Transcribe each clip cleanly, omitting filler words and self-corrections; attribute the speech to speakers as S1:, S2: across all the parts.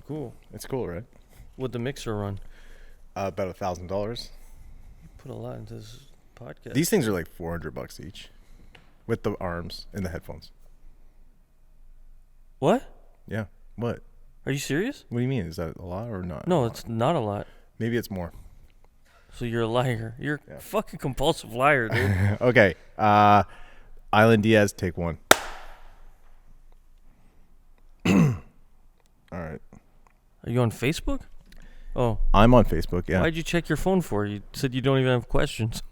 S1: cool.
S2: It's cool, right?
S1: What'd the mixer run?
S2: About $1,000.
S1: Put a lot into this podcast.
S2: These things are like $400 each, with the arms and the headphones.
S1: What?
S2: Yeah. What?
S1: Are you serious?
S2: What do you mean? Is that a lot or not?
S1: No, it's not a lot.
S2: Maybe it's more.
S1: So you're a liar. You're a fucking compulsive liar, dude.
S2: Okay. Island Diaz, take one. All right.
S1: Are you on Facebook? Oh.
S2: I'm on Facebook, yeah.
S1: Why'd you check your phone for? You said you don't even have questions.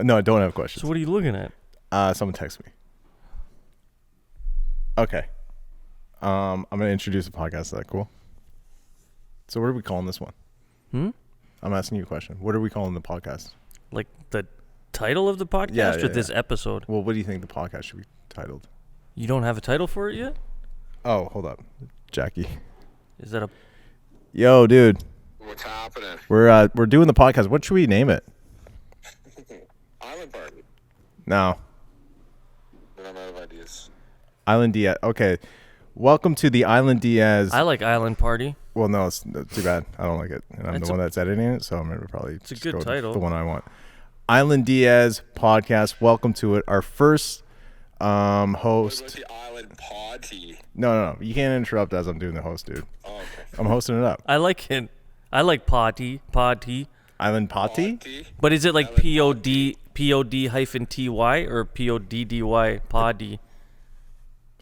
S2: No, I don't have questions.
S1: So what are you looking at?
S2: Someone text me. Okay. I'm going to introduce the podcast. Is that cool? So what are we calling this one? I'm asking you a question. What are we calling the podcast?
S1: Like the title of the podcast or this episode?
S2: Well, what do you think the podcast should be titled?
S1: You don't have a title for it yet?
S2: Oh, hold up. Jackie.
S1: Is that a...
S2: Yo, dude.
S3: What's happening?
S2: We're doing the podcast. What should we name it?
S3: Island Party.
S2: No.
S3: Then I'm out of ideas.
S2: Island Diaz. Okay. Welcome to the Island Diaz.
S1: I like Island Party.
S2: Well, no, it's too bad. I don't like it. And I'm the one that's editing it, so I'm going to probably
S1: It's a
S2: just
S1: good
S2: go with
S1: title.
S2: the one I want. Island Diaz podcast. Welcome to it. Our first host.
S3: What about the Island Party?
S2: No. You can't interrupt as I'm doing the host, dude.
S3: Oh, okay.
S2: I'm hosting it up.
S1: I like it. I like Potty.
S2: Island Potty?
S1: But is it like
S3: Island
S1: POD hyphen TY or PODDY?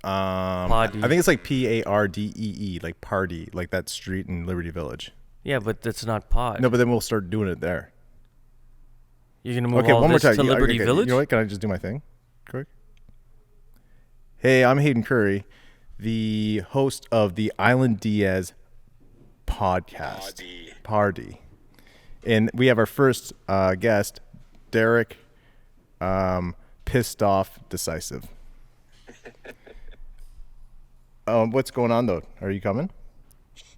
S1: Poddy.
S2: I think it's like PARDEE, like party, like that street in Liberty Village.
S1: Yeah, but that's not pod.
S2: No, but then we'll start doing it there.
S1: You're going to move
S2: Okay,
S1: all
S2: one more
S1: this
S2: time.
S1: to Liberty
S2: Okay,
S1: Village?
S2: You know what? Can I just do my thing quick? Hey, I'm Hayden Curry, the host of the Island Diaz podcast. Party. And we have our first guest, Derek, pissed off D-Sisive. What's going on, though? Are you coming?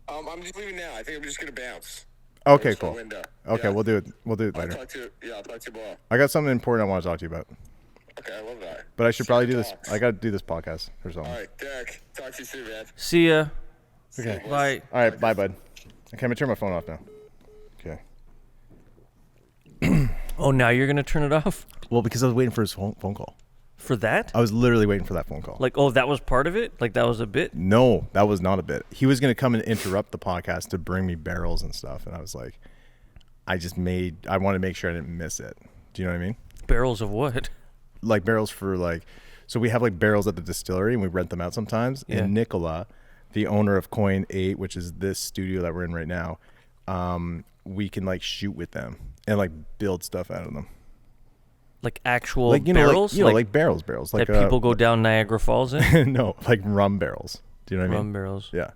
S3: I'm just leaving now. I think I'm just gonna bounce.
S2: Okay,
S3: Close the
S2: cool.
S3: window.
S2: Okay,
S3: Yeah.
S2: we'll do it. We'll do it
S3: I'll
S2: later.
S3: talk to you tomorrow.
S2: I got something important I want to talk to you about.
S3: Okay, I love that.
S2: But I should probably do this.
S3: Talks.
S2: I got to do this podcast or something.
S3: All right, Derek. Talk to you soon, man.
S1: See ya.
S2: Okay.
S1: Bye.
S2: All right, bye, bud. Okay, I'm going to turn my phone off now. Okay.
S1: Oh, now you're going to turn it off?
S2: Well, because I was waiting for his phone call.
S1: For that?
S2: I was literally waiting for that phone call.
S1: Like, oh, that was part of it? Like, that was a bit?
S2: No, that was not a bit. He was going to come and interrupt the podcast to bring me barrels and stuff. And I was like, I wanted to make sure I didn't miss it. Do you know what I mean?
S1: Barrels of what?
S2: Like barrels for like, so we have like barrels at the distillery and we rent them out sometimes.
S1: Yeah.
S2: And Nicola, the owner of Coin 8, which is this studio that we're in right now, we can like shoot with them and like build stuff out of them.
S1: Like actual
S2: Like,
S1: barrels?
S2: like barrels. Like
S1: that people go down Niagara Falls in?
S2: no, like rum barrels. Do you know what I mean?
S1: Rum barrels.
S2: Yeah.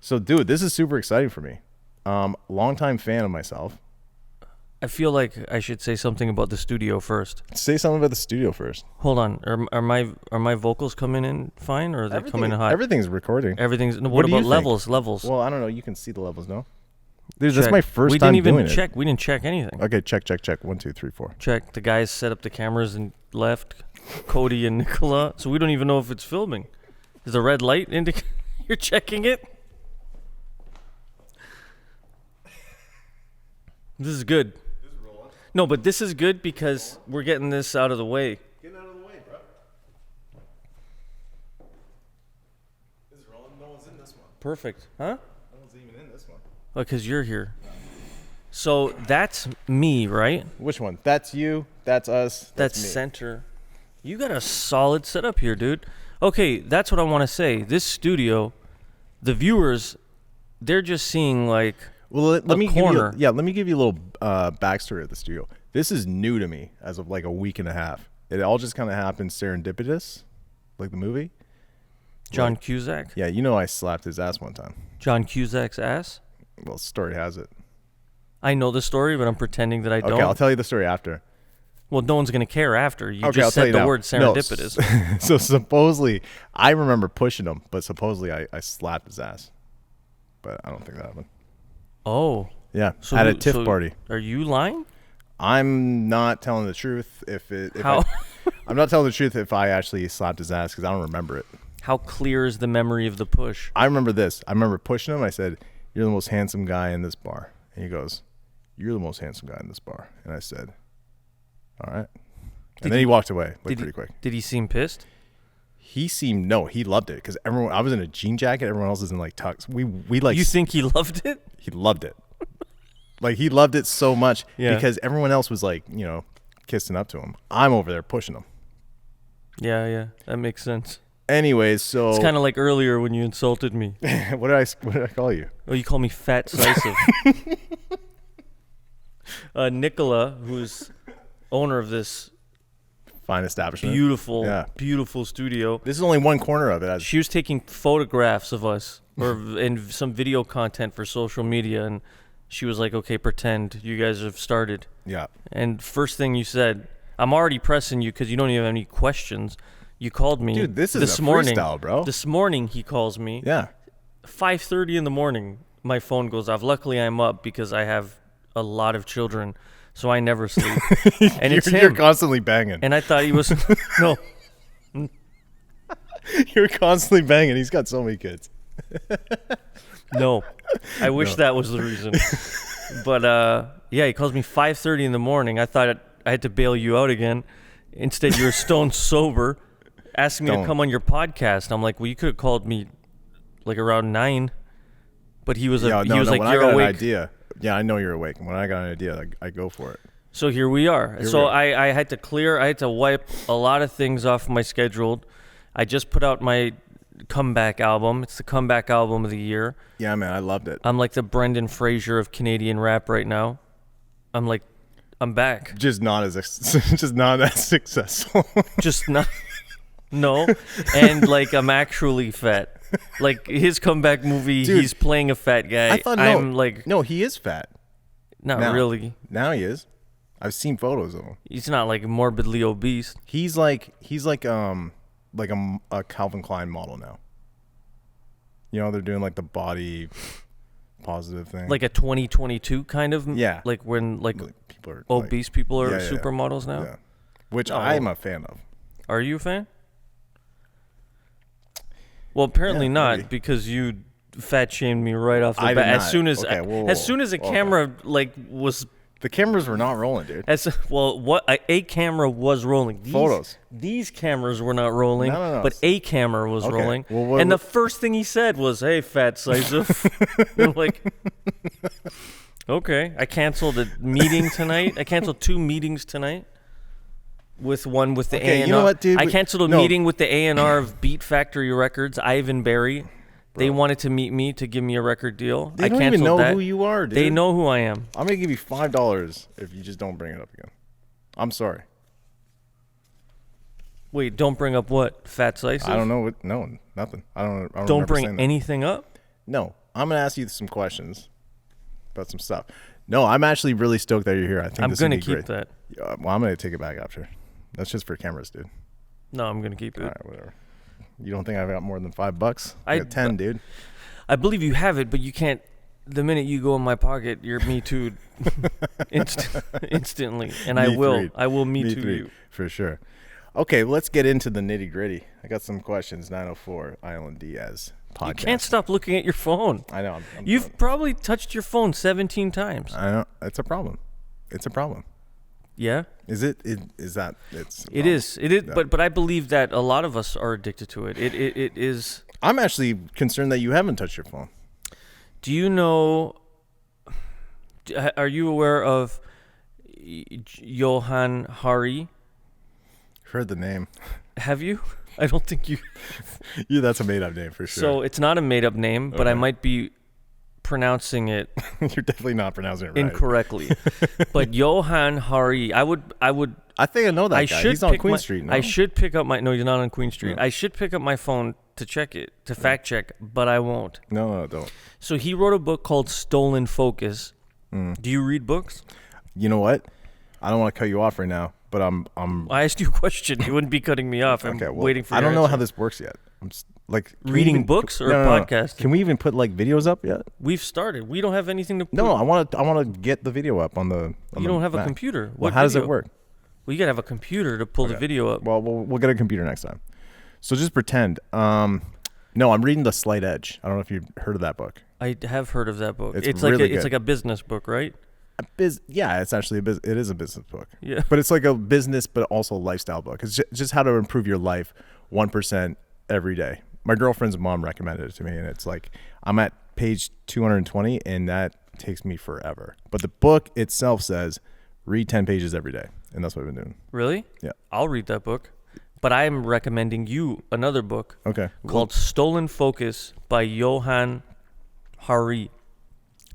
S2: So, dude, this is super exciting for me. Longtime fan of myself.
S1: I feel like I should say something about the studio first.
S2: Say something about the studio first.
S1: Hold on. Are my vocals coming in fine or are they coming in hot?
S2: Everything's recording.
S1: Everything's. No,
S2: What
S1: what
S2: do you
S1: about
S2: think?
S1: levels?
S2: Well, I don't know. You can see the levels, no? Dude,
S1: Check.
S2: that's my first
S1: we
S2: time
S1: didn't even
S2: doing
S1: check. We didn't check anything.
S2: it. Okay, check. 1, 2, 3, 4.
S1: Check. The guys set up the cameras and left. Cody and Nicola. So we don't even know if it's filming. Is the red light indicate you're checking it? This is good. No, but this is good because we're getting this out of the way.
S2: Get out of the way, bro. This is rolling. No one's in this one.
S1: Perfect. Huh?
S2: No one's even in this one.
S1: Oh, because you're here. So that's me, right?
S2: Which one? That's you. That's us.
S1: That's
S2: me.
S1: center. You got a solid setup here, dude. Okay, that's what I want to say. This studio, the viewers, they're just seeing like
S2: Well, let me
S1: corner.
S2: give you. Let me give you a little backstory of the studio. This is new to me as of like a week and a half. It all just kind of happened serendipitous, like the movie.
S1: John Cusack.
S2: Yeah, you know I slapped his ass one time.
S1: John Cusack's ass.
S2: Well, story has it.
S1: I know the story, but I'm pretending that I
S2: Okay,
S1: don't.
S2: I'll tell you the story after.
S1: Well, no one's gonna care after. You
S2: Okay, I'll
S1: just
S2: tell
S1: said
S2: you
S1: the
S2: now.
S1: word serendipitous.
S2: No, so supposedly, I remember pushing him, but supposedly I slapped his ass. But I don't think that happened.
S1: Oh.
S2: Yeah,
S1: So
S2: at a
S1: who-
S2: TIFF
S1: so
S2: party.
S1: Are you lying?
S2: I'm not telling the truth.
S1: How?
S2: I'm not telling the truth if I actually slapped his ass because I don't remember it.
S1: how clear is the memory of the push?
S2: I remember this. I remember pushing him. I said, "You're the most handsome guy in this bar." And he goes, "You're the most handsome guy in this bar." And I said, "All right." And then he walked away pretty quick.
S1: Did he seem pissed?
S2: He loved it because I was in a jean jacket. Everyone else is in like tux. We like.
S1: You think he loved it?
S2: He loved it. Like he loved it so much
S1: Yeah.
S2: because everyone else was like, kissing up to him. I'm over there pushing him.
S1: Yeah, that makes sense.
S2: Anyways, so
S1: It's kind of like earlier when you insulted me.
S2: what did I call you?
S1: Oh, you call me Fat Decisive. Nicola, who's owner of this
S2: Fine establishment.
S1: beautiful studio.
S2: This is only one corner of it.
S1: She was taking photographs of us and some video content for social media, and she was like, "Okay, pretend you guys have started."
S2: Yeah.
S1: And first thing you said, I'm already pressing you because you don't even have any questions. You called me.
S2: Dude, this is
S1: this
S2: a
S1: morning,
S2: freestyle, bro.
S1: This morning he calls me.
S2: Yeah.
S1: 5:30 in the morning, my phone goes off. Luckily, I'm up because I have a lot of children, so I never sleep. And it's
S2: You're
S1: him.
S2: constantly banging.
S1: And I thought he was no.
S2: You're constantly banging. He's got so many kids.
S1: No, I wish that was the reason. But yeah, he calls me 5:30 in the morning. I thought I had to bail you out again. Instead, you're stone sober, asking me to come on your podcast. I'm like, well, you could have called me like around 9. But he was like,
S2: when
S1: you're
S2: I got
S1: awake.
S2: an idea. Yeah, I know you're awake. When I got an idea, I go for it.
S1: So here we are.
S2: Here we are.
S1: I had to wipe a lot of things off my schedule. I just put out my comeback album. It's the comeback album of the year.
S2: Yeah, man, I loved it.
S1: I'm like the Brendan Fraser of Canadian rap right now. I'm back.
S2: Just not as successful.
S1: Just not. No. And like I'm actually fat. Like his comeback movie,
S2: Dude,
S1: he's playing a fat guy.
S2: I thought no, he is fat.
S1: Not
S2: now.
S1: really.
S2: Now he is. I've seen photos of him.
S1: He's not like morbidly obese.
S2: He's like a Calvin Klein model now. They're doing like the body positive thing.
S1: Like a 2022 kind of.
S2: Yeah.
S1: Like when
S2: people are
S1: obese people are
S2: yeah,
S1: supermodels now.
S2: Yeah. Which
S1: Oh.
S2: I'm a fan of.
S1: Are you a fan? Well, apparently
S2: Yeah,
S1: not,
S2: maybe.
S1: because you fat shamed me right off the
S2: I
S1: bat.
S2: did
S1: As
S2: not.
S1: soon as
S2: Okay, whoa,
S1: as soon as a
S2: okay.
S1: camera was
S2: The cameras were not rolling, dude.
S1: a camera was rolling.
S2: Photos.
S1: These cameras were not rolling,
S2: No.
S1: but a camera was
S2: Okay.
S1: rolling.
S2: Well,
S1: and the first thing he said was, "Hey, Fat Decisive." I'm like, okay. I canceled a meeting tonight. I canceled 2 meetings tonight. With the
S2: Okay,
S1: A&R.
S2: you know what, dude?
S1: I canceled a
S2: No.
S1: meeting with the A&R of Beat Factory Records, Ivan Berry. They wanted to meet me to give me a record deal.
S2: They
S1: I
S2: don't
S1: canceled
S2: even know
S1: that.
S2: who you are, dude.
S1: They know who I am.
S2: I'm gonna give you $5 if you just don't bring it up again. I'm sorry.
S1: Wait, don't bring up what? Fat Decisive?
S2: I don't know what. No, nothing. I don't
S1: Don't
S2: remember
S1: bring
S2: saying that.
S1: anything up?
S2: No, I'm gonna ask you some questions about some stuff. No, I'm actually really stoked that you're here. I think
S1: I'm
S2: this going
S1: going
S2: to
S1: to
S2: be
S1: keep
S2: great.
S1: that.
S2: Yeah, well, I'm gonna take it back after. That's just for cameras, dude.
S1: No, I'm going to keep it.
S2: All right, whatever. You don't think I've got more than $5? I
S1: I-
S2: got 10, dude.
S1: I believe you have it, but you can't. The minute you go in my pocket, you're Me Too'd instantly. And I
S2: Me
S1: will.
S2: three.
S1: I will Me
S2: Me
S1: Too
S2: three,
S1: you.
S2: for sure. Okay, let's get into the nitty gritty. I got some questions. 904 Island Diaz podcast.
S1: You can't stop looking at your phone.
S2: I know.
S1: You've probably touched your phone 17 times.
S2: I know. It's a problem. It's a problem.
S1: Yeah?
S2: Is it? Is that? It's.
S1: It is. It is.
S2: Yeah.
S1: But I believe that a lot of us are addicted to it. It is.
S2: I'm actually concerned that you haven't touched your phone.
S1: Do you know? Are you aware of Johan Hari?
S2: Heard the name.
S1: Have you? I don't think you.
S2: Yeah, that's a made-up name for sure.
S1: So it's not a made-up name, but I
S2: Okay.
S1: might be pronouncing it
S2: You're definitely not pronouncing it right.
S1: incorrectly. But Johan Hari, I would.
S2: I think I know that
S1: I
S2: guy.
S1: should
S2: He's on
S1: pick
S2: Queen
S1: my,
S2: Street now.
S1: I should pick up my. No, you're not on Queen Street.
S2: No.
S1: I should pick up my phone to check it, to fact check, but I won't.
S2: No, don't.
S1: So he wrote a book called Stolen Focus.
S2: Mm.
S1: Do you read books?
S2: You know what? I don't want to cut you off right now, but I'm
S1: I asked you a question. You wouldn't be cutting me off. I'm
S2: okay. Well,
S1: waiting for
S2: I
S1: your
S2: don't know
S1: answer.
S2: how this works yet. I'm just, like can we
S1: Reading
S2: even-
S1: books or
S2: no.
S1: podcasting?
S2: Can we even put like videos up yet?
S1: We've started. We don't have anything to put.
S2: No, I want to get the video up on the. On
S1: You
S2: the
S1: don't have a
S2: Mac.
S1: computer.
S2: Well,
S1: What
S2: how does it
S1: video?
S2: work?
S1: Well, you got to have a computer to pull the
S2: Okay.
S1: video up.
S2: Well, we'll get a computer next time. So just pretend. No, I'm reading The Slight Edge. I don't know if you've heard of that book.
S1: I have heard of that book.
S2: It's
S1: like
S2: really
S1: it's
S2: good.
S1: like a business book, right?
S2: Yeah, it's actually it is a business book.
S1: Yeah.
S2: But it's like a business, but also a lifestyle book. It's just how to improve your life 1% every day. My girlfriend's mom recommended it to me, and it's like I'm at page 220, and that takes me forever. But the book itself says read 10 pages every day, and that's what I've been doing.
S1: Really?
S2: Yeah.
S1: I'll read that book. But I'm recommending you another book
S2: Okay.
S1: called Stolen Focus by Johan Hari.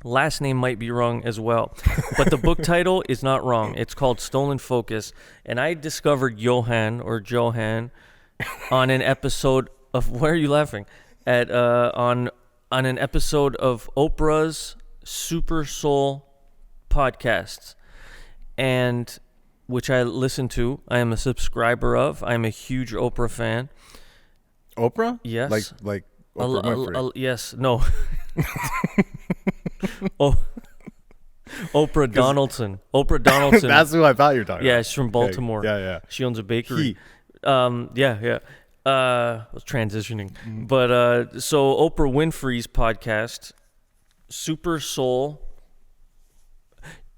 S1: Last name might be wrong as well, but the book title is not wrong. It's called Stolen Focus, and I discovered Johan on an episode of why are you laughing? On an episode of Oprah's Super Soul podcasts, and which I listen to. I am a subscriber of. I am a huge Oprah fan.
S2: Oprah?
S1: Yes.
S2: Like Oprah Winfrey.
S1: Yes. No. Oh, Oprah Donaldson. Oprah Donaldson.
S2: That's who I thought you were talking
S1: Yeah,
S2: about.
S1: she's from Baltimore.
S2: Yeah.
S1: She owns a bakery.
S2: He.
S1: Yeah. I was transitioning. But so Oprah Winfrey's podcast, Super Soul,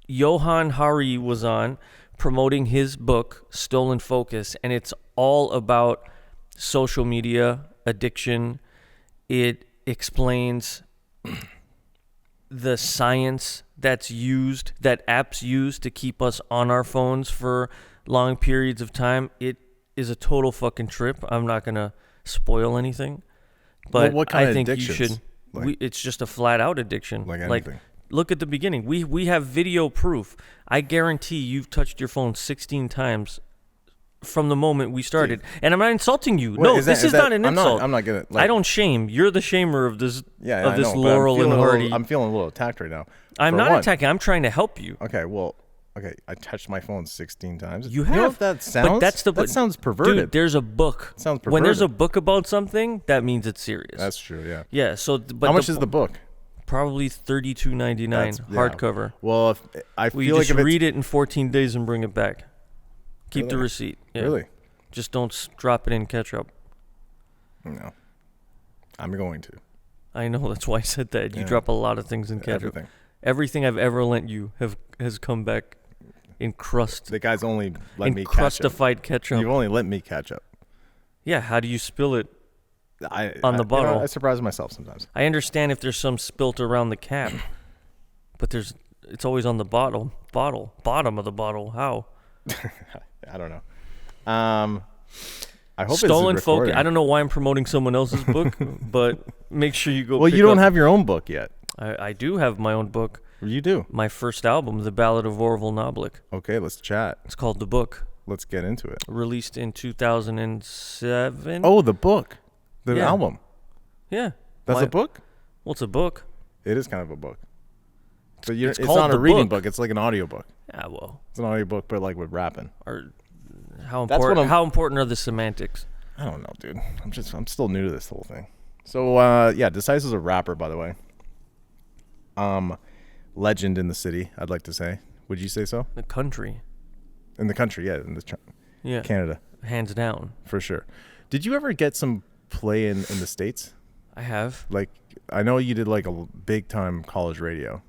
S1: Johan Hari was on promoting his book, Stolen Focus, and it's all about social media addiction. It explains the science that apps use to keep us on our phones for long periods of time. It is a total fucking trip. I'm not going to spoil anything, but
S2: What kind
S1: I
S2: of
S1: think you
S2: addictions?
S1: should. It's just a flat out addiction.
S2: Like anything.
S1: Look at the beginning. We have video proof. I guarantee you've touched your phone 16 times from the moment we started. And I'm not insulting you. No, this is not an insult.
S2: I'm not gonna.
S1: I don't shame. You're the shamer of this.
S2: Yeah,
S1: of this
S2: I know,
S1: Laurel and Hardy.
S2: I'm feeling a little attacked right now.
S1: I'm
S2: For
S1: not
S2: one.
S1: attacking. I'm trying to help you.
S2: Okay, I touched my phone 16 times.
S1: You
S2: know
S1: have.
S2: what that sounds? That sounds perverted.
S1: Dude, there's a book.
S2: Sounds
S1: When there's a
S2: perverted.
S1: book about something, that means it's serious.
S2: That's true. Yeah.
S1: Yeah. So, but
S2: How much is the book?
S1: Probably $32.99
S2: That's- yeah.
S1: hardcover.
S2: Well, I
S1: We
S2: feel like
S1: just
S2: if it's
S1: read it in 14 days and bring it back. Keep the
S2: Really?
S1: receipt. Yeah.
S2: really,
S1: Just don't drop it in ketchup.
S2: no, I'm going to
S1: I know, that's why I said that. You
S2: Yeah.
S1: drop a lot of things in ketchup.
S2: everything.
S1: Everything I've ever lent you has come back in crust.
S2: The guy's only let me catch up.
S1: Encrustified ketchup.
S2: You've only let me catch up.
S1: Yeah, how do you spill it?
S2: On
S1: the bottle.
S2: I surprise myself sometimes.
S1: I understand if there's some spilt around the cap, but it's always on the bottom of the bottle. How?
S2: I don't know. I hope
S1: Stolen
S2: it's
S1: Focus.
S2: recording.
S1: I don't know why I'm promoting someone else's book, but make sure you go.
S2: Well,
S1: pick
S2: you don't
S1: up-
S2: have your own book yet.
S1: I do have my own book.
S2: You do.
S1: My first album, The Ballad of Orville Noblick.
S2: Okay, let's chat.
S1: It's called The Book.
S2: Let's get into it.
S1: Released in 2007.
S2: Oh, the book, the
S1: Yeah.
S2: album.
S1: Yeah.
S2: That's
S1: My-
S2: a book.
S1: Well, it's a book.
S2: It is kind of a book. But
S1: It's
S2: it's
S1: called
S2: not a
S1: The
S2: reading
S1: Book.
S2: book. It's like an audio book.
S1: Yeah, well,
S2: It's an audio book, but like with rapping.
S1: or how
S2: That's what
S1: important?
S2: I'm-
S1: How important are the semantics?
S2: I don't know, dude. I'm still new to this whole thing. So yeah, D-Sisive is a rapper, by the way. Legend in the city, I'd like to say. Would you say so?
S1: The country.
S2: In the country, yeah,
S1: Yeah.
S2: Canada,
S1: Hands down.
S2: for sure. Did you ever get some play in the States?
S1: I have.
S2: Like, I know you did like a big time college radio.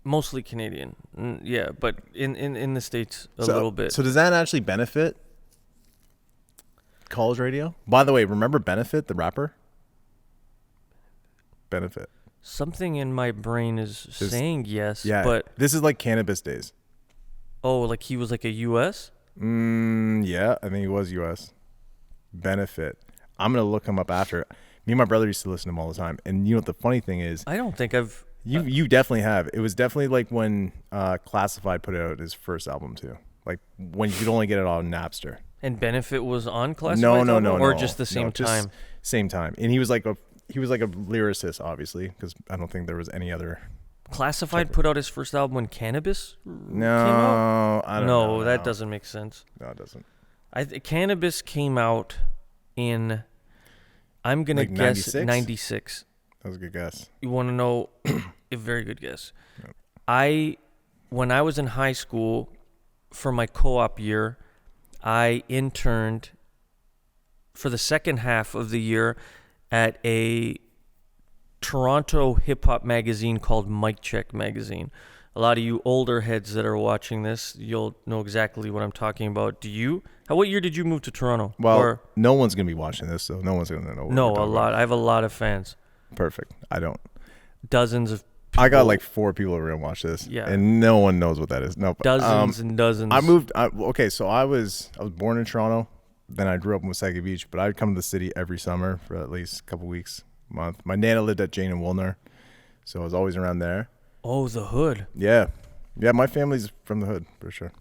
S1: Mostly Canadian. Yeah, but in the States a little bit.
S2: So does that actually benefit college radio? By the way, remember Benefit, the rapper? Benefit.
S1: Something in my brain is saying yes,
S2: Yeah,
S1: but
S2: this is like cannabis days.
S1: like he was like a U.S.?
S2: Yeah, I think he was U.S. Benefit. I'm going to look him up after. Me and my brother used to listen to him all the time. And you know what the funny thing is?
S1: I don't think I've...
S2: You definitely have. It was definitely like when Classified put out his first album too. Like when you could only get it on Napster.
S1: And Benefit was on Classified?
S2: No.
S1: Or just the same time?
S2: Same time. And he was like a lyricist, obviously, because I don't think there was any other.
S1: Classified put out his first album when Cannabis
S2: No,
S1: came out?
S2: I don't know.
S1: No, that doesn't make sense.
S2: No, it doesn't.
S1: Cannabis came out in, I'm going to
S2: Like
S1: guess
S2: 96?
S1: 96.
S2: That was a good guess.
S1: You want to know? A very good guess. When I was in high school for my co-op year, I interned for the second half of the year at a Toronto hip-hop magazine called Mic Check Magazine. A lot of you older heads that are watching this, you'll know exactly what I'm talking about. Do you? What year did you move to Toronto?
S2: Well, no one's going to be watching this, so no one's going to know what
S1: No,
S2: we're
S1: a
S2: talking
S1: lot.
S2: about.
S1: I have a lot of fans.
S2: Perfect. I don't.
S1: Dozens of people.
S2: I got like 4 people who are going to watch this, and no one knows what that is. No,
S1: dozens and dozens.
S2: I moved. Okay, so I was born in Toronto. Then I grew up in Wasaga Beach, but I'd come to the city every summer for at least a couple weeks, month. My Nana lived at Jane and Woolner, so I was always around there.
S1: Oh, the hood.
S2: Yeah. My family's from the hood for sure.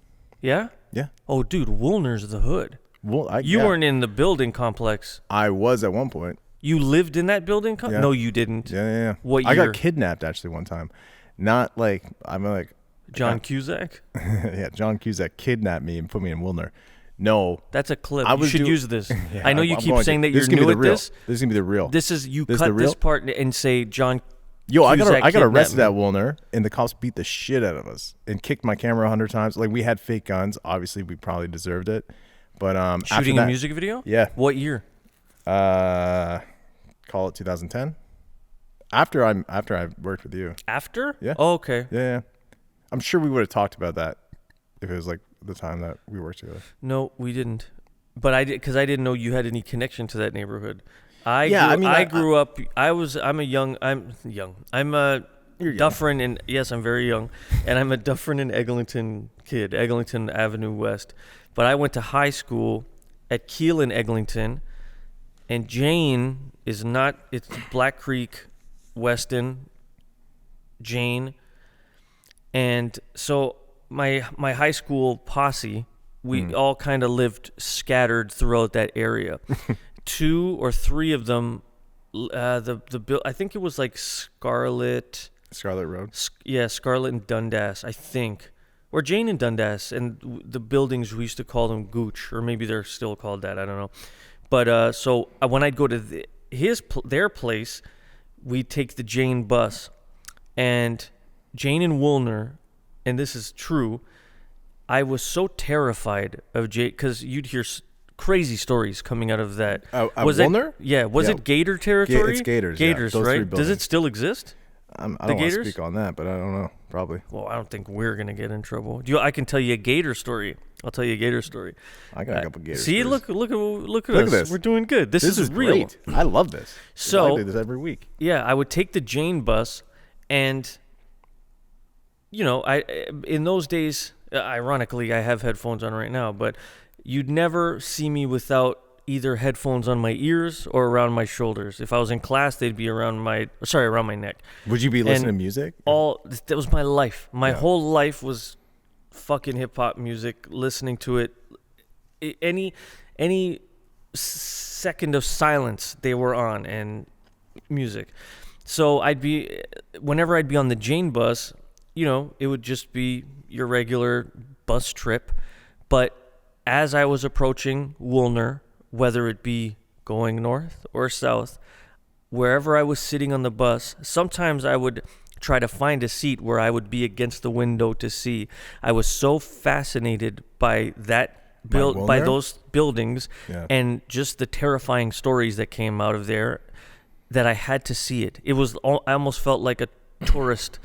S1: Yeah?
S2: Yeah.
S1: Oh, dude, Woolner's the hood.
S2: Well,
S1: you weren't in the building complex.
S2: I was at one point.
S1: You lived in that building?
S2: Yeah.
S1: No, you didn't.
S2: Yeah.
S1: What year?
S2: I got kidnapped actually one time. Not like I'm like
S1: John Cusack?
S2: Yeah, John Cusack kidnapped me and put me in Woolner. No,
S1: that's a clip. You should use this.
S2: Yeah,
S1: I know you keep saying that you're new at this.
S2: This is gonna be the real.
S1: This is you cut this part and say John.
S2: Yo,
S1: Cusack
S2: I got arrested
S1: me.
S2: at Woolner, and the cops beat the shit out of us and kicked my camera 100 times. Like we had fake guns. Obviously, we probably deserved it. But
S1: shooting
S2: after
S1: a music video.
S2: Yeah.
S1: What year?
S2: Call it 2010. After I worked with you.
S1: After?
S2: Yeah.
S1: Oh, okay.
S2: Yeah. I'm sure we would have talked about that if it was like the time that we worked together.
S1: No, we didn't. But I did because I didn't know you had any connection to that neighborhood. I grew up. I'm a Dufferin and yes, I'm very young, and I'm a Dufferin and Eglinton kid, Eglinton Avenue West. But I went to high school at Keele and Eglinton, and Jane is not. It's Black Creek, Weston, Jane, and so my high school posse. We all kind of lived scattered throughout that area. 2 or 3 of them, I think it was like Scarlet
S2: Road.
S1: Scarlet and Dundas, I think, or Jane and Dundas, and the buildings we used to call them Gooch, or maybe they're still called that. I don't know. But so when I'd go to their place, we'd take the Jane bus, and Jane and Woolner, and this is true. I was so terrified of Jay because you'd hear crazy stories coming out of that.
S2: Was it Woolner?
S1: Yeah. Was it Gator territory?
S2: It's Gators.
S1: Gators,
S2: yeah.
S1: right? Does it still exist?
S2: I don't want to speak on that, but I don't know. Probably.
S1: Well, I don't think we're gonna get in trouble. I can tell you a Gator story. I'll tell you a Gator story.
S2: I got a couple Gator
S1: See,
S2: stories.
S1: look at us. This. We're doing good. This is real.
S2: Great. I love this.
S1: So
S2: I do this every week.
S1: Yeah, I would take the Jane bus, and in those days. Ironically, I have headphones on right now, but you'd never see me without either headphones on my ears or around my shoulders. If I was in class, they'd be around my neck.
S2: Would you be listening to music?
S1: That was my life. My whole life was fucking hip hop music, listening to it. Any second of silence they were on, and music. So whenever I'd be on the Jane bus, it would just be your regular bus trip. But as I was approaching Woolner, whether it be going north or south, wherever I was sitting on the bus, sometimes I would try to find a seat where I would be against the window to see. I was so fascinated by by those buildings and just the terrifying stories that came out of there that I had to see it. I almost felt like a tourist,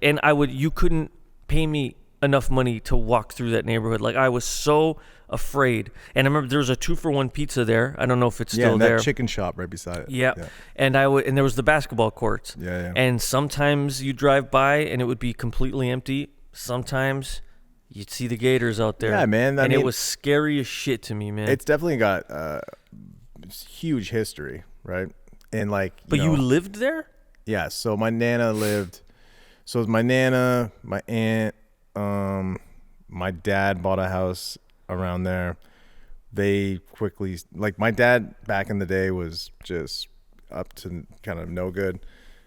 S1: and you couldn't pay me enough money to walk through that neighborhood. Like, I was so afraid. And I remember there was a 2-for-1 pizza there. I don't know if it's still there.
S2: Yeah, that chicken shop right beside it.
S1: Yeah. And and there was the basketball courts.
S2: Yeah.
S1: And sometimes you drive by and it would be completely empty. Sometimes you'd see the Gators out there.
S2: Yeah, man.
S1: It was scary as shit to me, man.
S2: It's definitely got huge history, right? And
S1: But you lived there?
S2: Yeah, so my Nana lived. So it was my Nana, my aunt, my dad bought a house around there. They quickly, my dad back in the day was just up to kind of no good.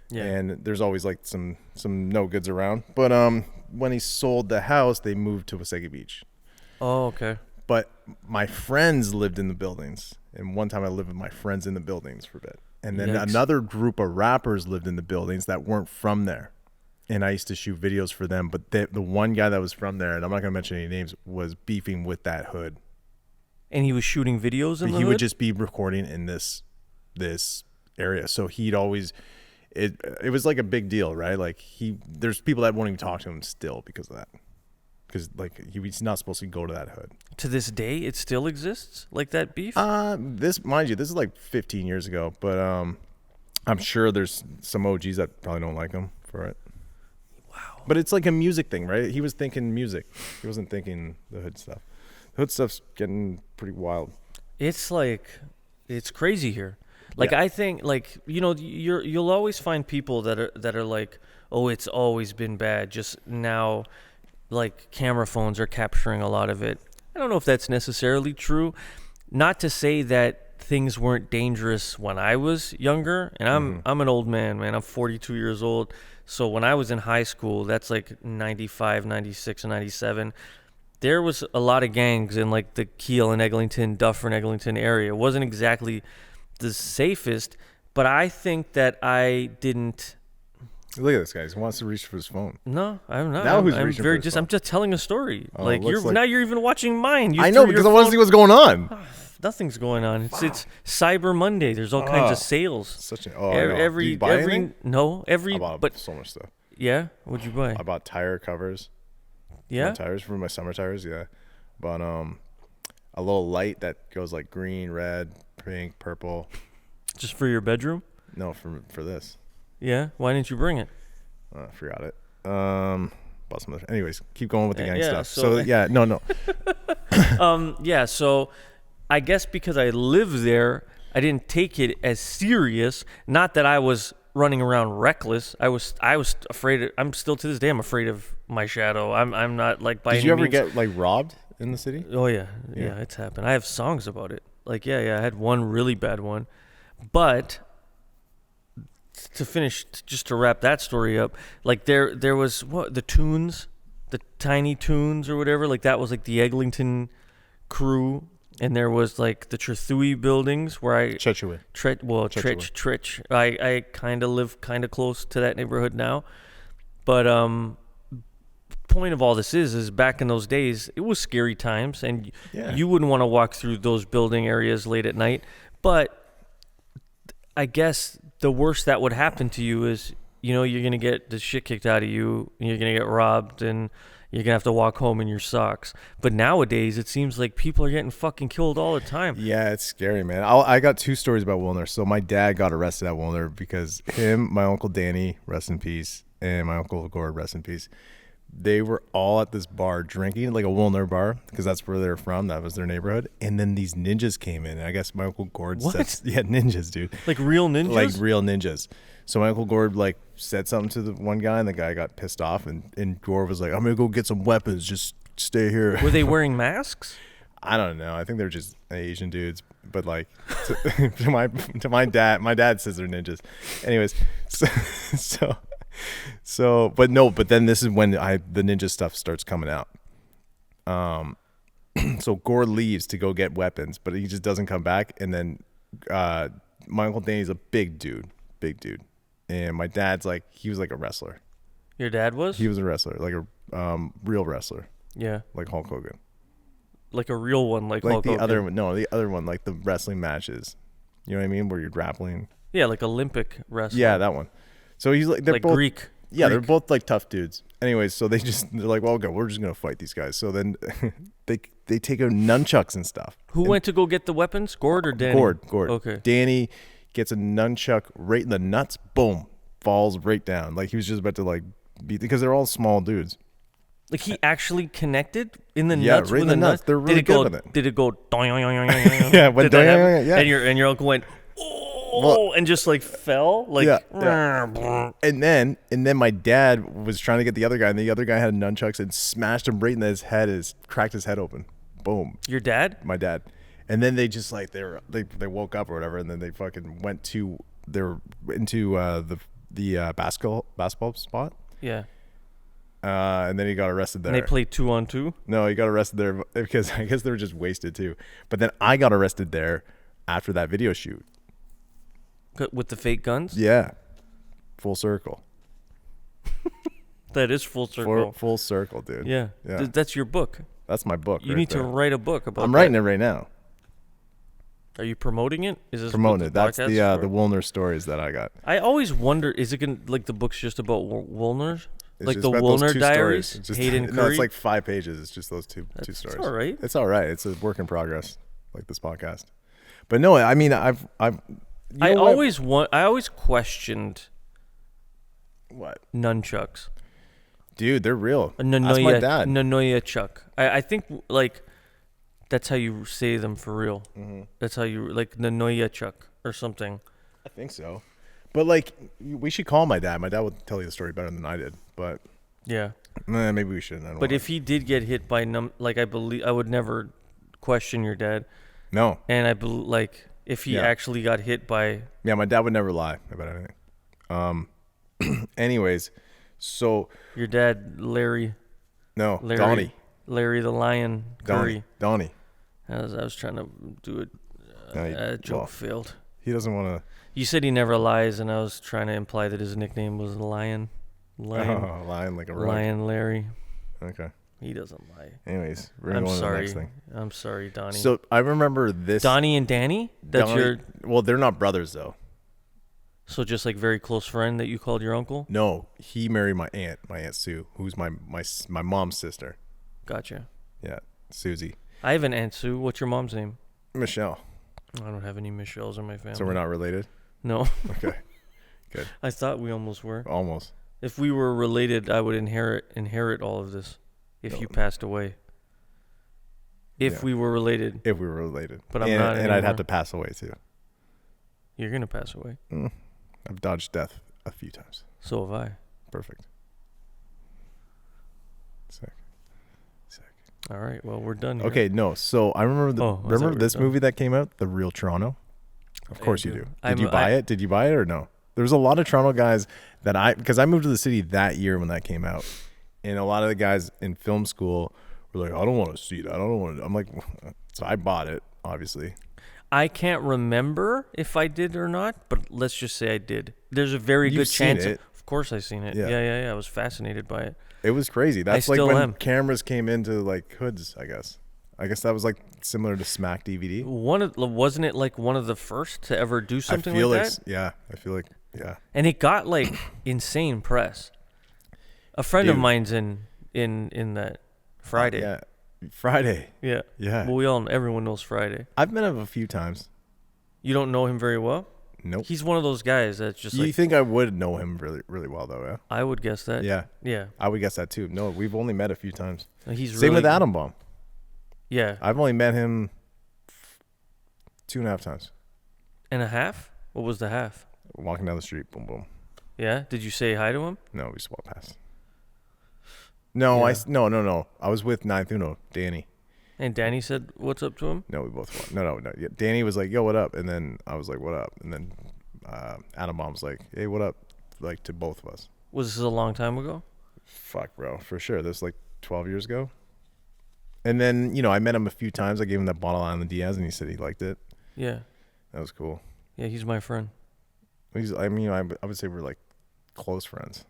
S2: Yeah. And there's always some no goods around. But when he sold the house, they moved to Wasaga Beach.
S1: Oh, okay.
S2: But my friends lived in the buildings. And one time I lived with my friends in the buildings for a bit. And then another group of rappers lived in the buildings that weren't from there. And I used to shoot videos for them. But the one guy that was from there, and I'm not going to mention any names, was beefing with that hood.
S1: And he was shooting videos in the
S2: he
S1: hood?
S2: would just be recording in this area. So he'd always it was like a big deal, right? Like there's people that won't even talk to him still because of that. Because like he's not supposed to go to that hood.
S1: To this day, it still exists, like that beef.
S2: Mind you, this is like 15 years ago, but I'm sure there's some OGs that probably don't like him for it.
S1: Wow.
S2: But it's like a music thing, right? He was thinking music. He wasn't thinking the hood stuff. The hood stuff's getting pretty wild.
S1: It's crazy here. Like I think, like you'll always find people that are like, oh, it's always been bad. Just now, like camera phones are capturing a lot of it. I don't know if that's necessarily true. Not to say that things weren't dangerous when I was younger, and I'm an old man. I'm 42 years old. So when I was in high school, that's like 95, 96, and 97. There was a lot of gangs in like the Kiel and Eglinton, Dufferin, Eglinton area. It wasn't exactly the safest, but I think that I didn't.
S2: Look at this guy. He wants to reach for his phone.
S1: No, I'm not.
S2: Now who's
S1: I'm
S2: reaching for his phone?
S1: I'm just telling a story.
S2: Oh,
S1: like
S2: like-
S1: now you're even watching mine.
S2: I know, because I want to see what's going on.
S1: Nothing's going on. It's Cyber Monday. There's all kinds of sales.
S2: Such a, I know. Did you buy anything?
S1: Every
S2: I bought
S1: but
S2: so much stuff.
S1: yeah. What'd you buy?
S2: I bought tire covers.
S1: Yeah.
S2: My tires for my summer tires. Yeah. Bought a little light that goes like green, red, pink, purple.
S1: Just for your bedroom?
S2: No, for this.
S1: Yeah. Why didn't you bring it?
S2: I forgot it. Bought some other. Anyways, keep going with the gang
S1: yeah,
S2: stuff.
S1: so-
S2: So yeah, no.
S1: Yeah, so I guess because I live there, I didn't take it as serious. Not that I was running around reckless. I was afraid. I'm still to this day. I'm afraid of my shadow. I'm not like by.
S2: Did
S1: any
S2: you ever
S1: means-
S2: get like robbed in the city?
S1: Oh yeah, it's happened. I have songs about it. Like yeah, I had one really bad one, but to finish, just to wrap that story up, like there was the Tunes, the Tiny Tunes or whatever. Like that was like the Eglinton crew, and there was like the Trethui buildings where I
S2: Chechua.
S1: Tritch. I kind of live kind of close to that neighborhood now, but point of all this is back in those days it was scary times, and you wouldn't want to walk through those building areas late at night. But I guess the worst that would happen to you is you're gonna get the shit kicked out of you, and you're gonna get robbed, and you're gonna have to walk home in your socks. But nowadays it seems like people are getting fucking killed all the time.
S2: Yeah, it's scary, man. I got two stories about Wilner. So my dad got arrested at Wilner because my uncle Danny, rest in peace, and my uncle Gord, rest in peace, they were all at this bar drinking, like a Wilner bar, because that's where they're from. That was their neighborhood. And then these ninjas came in. And I guess my uncle Gord said, yeah, ninjas, dude.
S1: Like real ninjas?
S2: Like real ninjas. So my uncle Gord like said something to the one guy, and the guy got pissed off. And Gord was like, I'm going to go get some weapons. Just stay here.
S1: Were they wearing masks?
S2: I don't know. I think they're just Asian dudes. But like to my dad says they're ninjas. Anyways, but then this is when the ninja stuff starts coming out. So Gore leaves to go get weapons, but he just doesn't come back. And then my uncle Danny's a big dude, and my dad's like, he was like a wrestler.
S1: Your dad was?
S2: He was a wrestler, like a real wrestler.
S1: Yeah.
S2: Like Hulk Hogan.
S1: Like a real one, like
S2: the
S1: Hulk Hogan.
S2: other one, like the wrestling matches. You know what I mean? Where you're grappling.
S1: Yeah, like Olympic wrestling.
S2: Yeah, that one. So he's like, they're
S1: like
S2: both
S1: Greek.
S2: Yeah, they're both like tough dudes. Anyways, so they're like, well, okay, we're just gonna fight these guys. So then they take out nunchucks and stuff.
S1: Who went to go get the weapons? Gord or Danny?
S2: Gord.
S1: Okay.
S2: Danny gets a nunchuck right in the nuts. Boom, falls right down. Like he was just about to like beat, because they're all small dudes.
S1: Like he actually connected in the
S2: Yeah,
S1: nuts
S2: right
S1: with
S2: in the nuts. They're really good with it.
S1: Did it go?
S2: Yeah, when yeah.
S1: And your uncle went, oh, and just like fell, like.
S2: Yeah. And then my dad was trying to get the other guy, and the other guy had nunchucks and smashed him right in his head, cracked his head open. Boom.
S1: Your dad?
S2: My dad. And then they just like they woke up or whatever, and then they fucking went to the basketball spot.
S1: Yeah.
S2: And then he got arrested there.
S1: And they played 2-on-2?
S2: No, he got arrested there because I guess they were just wasted too. But then I got arrested there after that video shoot.
S1: With the fake guns?
S2: Yeah. Full circle.
S1: That is full circle.
S2: Full circle, dude.
S1: Yeah.
S2: Yeah.
S1: That's your book.
S2: That's my book.
S1: You need to write a book about
S2: I'm writing it right now.
S1: Are you promoting it? Is this
S2: Promoting
S1: what
S2: it. That's
S1: podcast
S2: the
S1: is for?
S2: the Woolner stories that I got.
S1: I always wonder, is it gonna like the book's just about Woolner's?
S2: It's
S1: Like
S2: just
S1: the
S2: about those
S1: Woolner
S2: two
S1: Diaries?
S2: stories. It's just,
S1: Hayden
S2: no,
S1: Curry?
S2: it's like 5 pages. It's just those two stories.
S1: It's all right.
S2: It's all right. It's a work in progress, like this podcast. But no, I mean, I
S1: always questioned
S2: what,
S1: nunchucks.
S2: dude? They're real.
S1: A
S2: That's my dad.
S1: Nanoya chuck. I think like that's how you say them for real.
S2: Mm-hmm.
S1: That's how you like Nanoya chuck or something.
S2: I think so. But like, we should call my dad. My dad would tell you the story better than I did. But
S1: Yeah.
S2: maybe we shouldn't. I don't
S1: But
S2: wanna-
S1: if he did get hit by I believe I would never question your dad.
S2: no,
S1: And like if he
S2: Yeah.
S1: actually got hit by
S2: yeah, my dad would never lie about anything. Anyways, so
S1: your dad, Larry
S2: Donnie,
S1: Larry the Lion Curry.
S2: Donnie.
S1: I was trying to do it.
S2: No,
S1: That joke failed.
S2: He doesn't want
S1: You said he never lies, and I was trying to imply that his nickname was Lion.
S2: to lying like a rug.
S1: Lion Larry.
S2: Okay.
S1: He doesn't lie.
S2: Anyways, we're gonna
S1: I'm
S2: go on to the
S1: sorry.
S2: next thing.
S1: I'm sorry, Donnie.
S2: So I remember this.
S1: Donnie and Danny? That's
S2: Donnie- Well, they're not brothers though.
S1: So just like very close friend that you called your uncle?
S2: No, he married my Aunt Sue, who's my mom's sister.
S1: Gotcha.
S2: Yeah, Susie.
S1: I have an Aunt Sue. What's your mom's name?
S2: Michelle.
S1: I don't have any Michelles in my family.
S2: So we're not related.
S1: No.
S2: Okay, good.
S1: I thought we almost were.
S2: Almost.
S1: If we were related, I would inherit all of this if you passed away. If
S2: Yeah.
S1: we were related.
S2: If we were related.
S1: But I'm
S2: and,
S1: not
S2: and I'd
S1: anymore.
S2: have to pass away too.
S1: You're going to pass away.
S2: I've dodged death a few times.
S1: So have I.
S2: Perfect. Sick.
S1: All right. Well, we're done here.
S2: Okay, no. So I remember
S1: Oh, I thought we
S2: remember
S1: were
S2: this
S1: done.
S2: movie that came out, The Real Toronto. Of course you
S1: do.
S2: do.
S1: I'm-
S2: Did you buy it? Did you buy it or no? There was a lot of Toronto guys that because I moved to the city that year when that came out, and a lot of the guys in film school were like, "I don't want to see that. I don't want to." I'm like, so I bought it, obviously.
S1: I can't remember if I did or not, but let's just say I did. There's a very
S2: You've
S1: good chance.
S2: seen it.
S1: Of course I seen it.
S2: Yeah.
S1: Yeah. I was fascinated by it.
S2: It was crazy. That's like
S1: still
S2: when
S1: am.
S2: cameras came into like hoods. I guess that was like similar to Smack DVD.
S1: Wasn't it like one of the first to ever do something
S2: I feel
S1: like
S2: like
S1: that?
S2: yeah. I feel like yeah.
S1: And it got like insane press. A friend of
S2: Dude.
S1: mine's in that Friday.
S2: Yeah, Friday.
S1: Yeah.
S2: Yeah.
S1: Well, everyone knows Friday.
S2: I've met him a few times.
S1: You don't know him very well?
S2: Nope.
S1: He's one of those guys that's just
S2: You
S1: like,
S2: think I would know him really, really well, though, yeah?
S1: I would guess that.
S2: Yeah,
S1: Yeah.
S2: I would guess that too. No, we've only met a few times.
S1: He's
S2: Same
S1: really,
S2: with Adam Bomb.
S1: Yeah.
S2: I've only met him 2.5 times.
S1: And a half? What was the half?
S2: Walking down the street, boom, boom.
S1: Yeah. Did you say hi to him?
S2: No, we just walked past. No,
S1: Yeah.
S2: no. I was with Ninth Uno, Danny.
S1: And Danny said, "What's up to him?"
S2: No, we both walked. No. Yeah, Danny was like, "Yo, what up?" And then I was like, "What up?" And then Adam Bomb was like, "Hey, what up?" Like to both of us.
S1: Was this a long time ago?
S2: Fuck, bro, for sure. This was like 12 years ago. And then, I met him a few times. I gave him that bottle of Hayden Diaz, and he said he liked it.
S1: Yeah.
S2: That was cool.
S1: Yeah, he's my friend.
S2: I would say we're like close friends.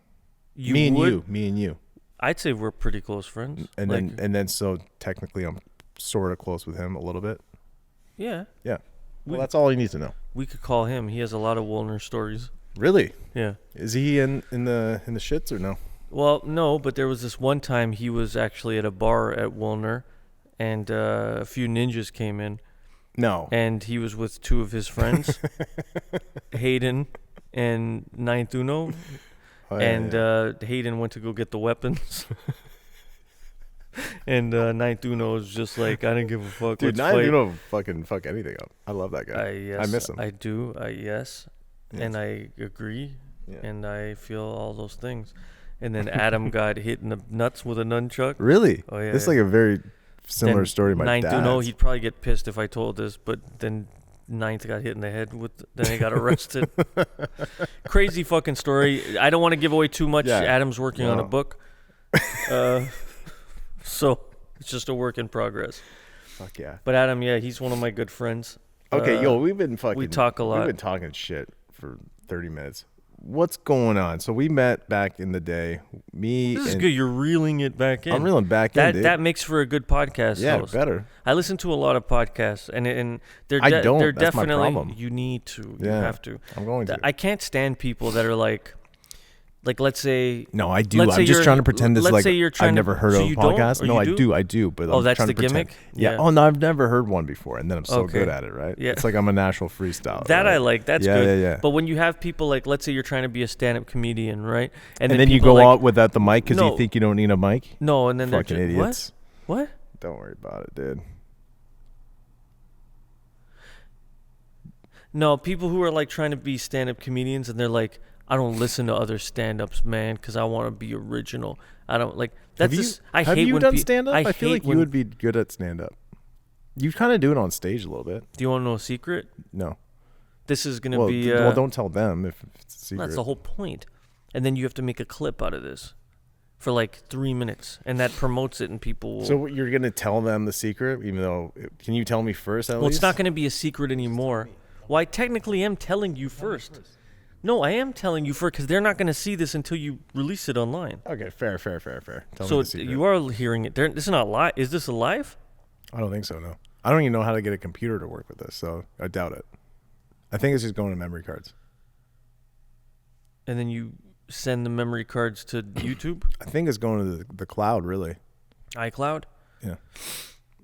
S1: You
S2: me and
S1: would?
S2: you.
S1: I'd say we're pretty close friends.
S2: And
S1: Like,
S2: then so technically I'm sort of close with him a little bit.
S1: yeah,
S2: Yeah. Well, that's all you need to know.
S1: we could call him. He has a lot of Woolner stories.
S2: Really?
S1: Yeah.
S2: Is he in the shits or no?
S1: Well, no, but there was this one time he was actually at a bar at Woolner, and a few ninjas came in,
S2: No.
S1: and he was with two of his friends, Hayden and Ninth Uno,
S2: Oh, yeah,
S1: and
S2: yeah.
S1: Hayden went to go get the weapons. And Ninth Uno was just like, I didn't give a fuck.
S2: Dude,
S1: let's fight.
S2: you don't fucking fuck anything up. I love that guy.
S1: Yes,
S2: I miss him.
S1: I do. Yes.
S2: Yes.
S1: And I agree.
S2: Yeah.
S1: And I feel all those things. And then Adam got hit in the nuts with a nunchuck.
S2: Really?
S1: Oh, yeah.
S2: This is like a very similar
S1: Then
S2: story to my
S1: Ninth
S2: dad's.
S1: Uno, he'd probably get pissed if I told this, but then Ninth got hit in the head then he got arrested. Crazy fucking story. I don't want to give away too much.
S2: Yeah.
S1: Adam's working on a
S2: No.
S1: book. So it's just a work in progress.
S2: Fuck yeah.
S1: But Adam, yeah, he's one of my good friends.
S2: Okay, we've been fucking.
S1: we talk a lot.
S2: We've been talking shit for 30 minutes. what's going on? So we met back in the day.
S1: This is good. You're reeling it back in.
S2: I'm reeling back in, dude.
S1: That makes for a good podcast host.
S2: Better.
S1: I listen to a lot of podcasts, and they're
S2: I don't.
S1: They're
S2: That's my
S1: definitely
S2: problem.
S1: you need to.
S2: Yeah,
S1: you have to.
S2: I'm going to.
S1: I can't stand people that are like let's say.
S2: No, I do. I'm just trying to pretend this
S1: let's
S2: like
S1: say you're trying
S2: I've never heard of a podcast. No, I do. But I'm
S1: that's
S2: trying
S1: the
S2: to pretend.
S1: gimmick.
S2: Yeah. Oh no, I've never heard one before, and then I'm so
S1: Okay.
S2: good at it, right?
S1: Yeah.
S2: It's like I'm a natural freestyle.
S1: That
S2: right?
S1: I like. That's
S2: yeah,
S1: good.
S2: Yeah.
S1: But when you have people like, let's say you're trying to be a stand-up comedian, right?
S2: And then you
S1: people
S2: go
S1: like,
S2: out without the mic because
S1: No.
S2: you think you don't need a mic.
S1: No, and then
S2: Fucking
S1: they're just,
S2: idiots.
S1: What?
S2: Don't worry about it, dude.
S1: No, people who are like trying to be stand-up comedians and they're like, I don't listen to other stand-ups, man, because I want to be original. I don't like. That's just. I
S2: have
S1: hate
S2: you
S1: when
S2: done stand-up? I feel
S1: hate
S2: like you
S1: when-
S2: would be good at stand-up. You kind of do it on stage a little bit.
S1: Do you want to know a secret?
S2: No.
S1: This is gonna
S2: Well,
S1: be.
S2: well, don't tell them if it's a secret.
S1: That's the whole point. And then you have to make a clip out of this for like 3 minutes, and that promotes it, and people will.
S2: So you're gonna tell them the secret, even though can you tell me first? At
S1: Well,
S2: least?
S1: it's not going to be a secret anymore. Well, I technically am telling you first. No, I am telling you first because they're not going to see this until you release it online.
S2: Okay, fair. Tell me
S1: So
S2: the secret.
S1: you are hearing it. This is not live. Is this live?
S2: I don't think so. No, I don't even know how to get a computer to work with this, so I doubt it. I think it's just going to memory cards.
S1: And then you send the memory cards to YouTube,
S2: I think it's going to the cloud, really.
S1: iCloud.
S2: Yeah.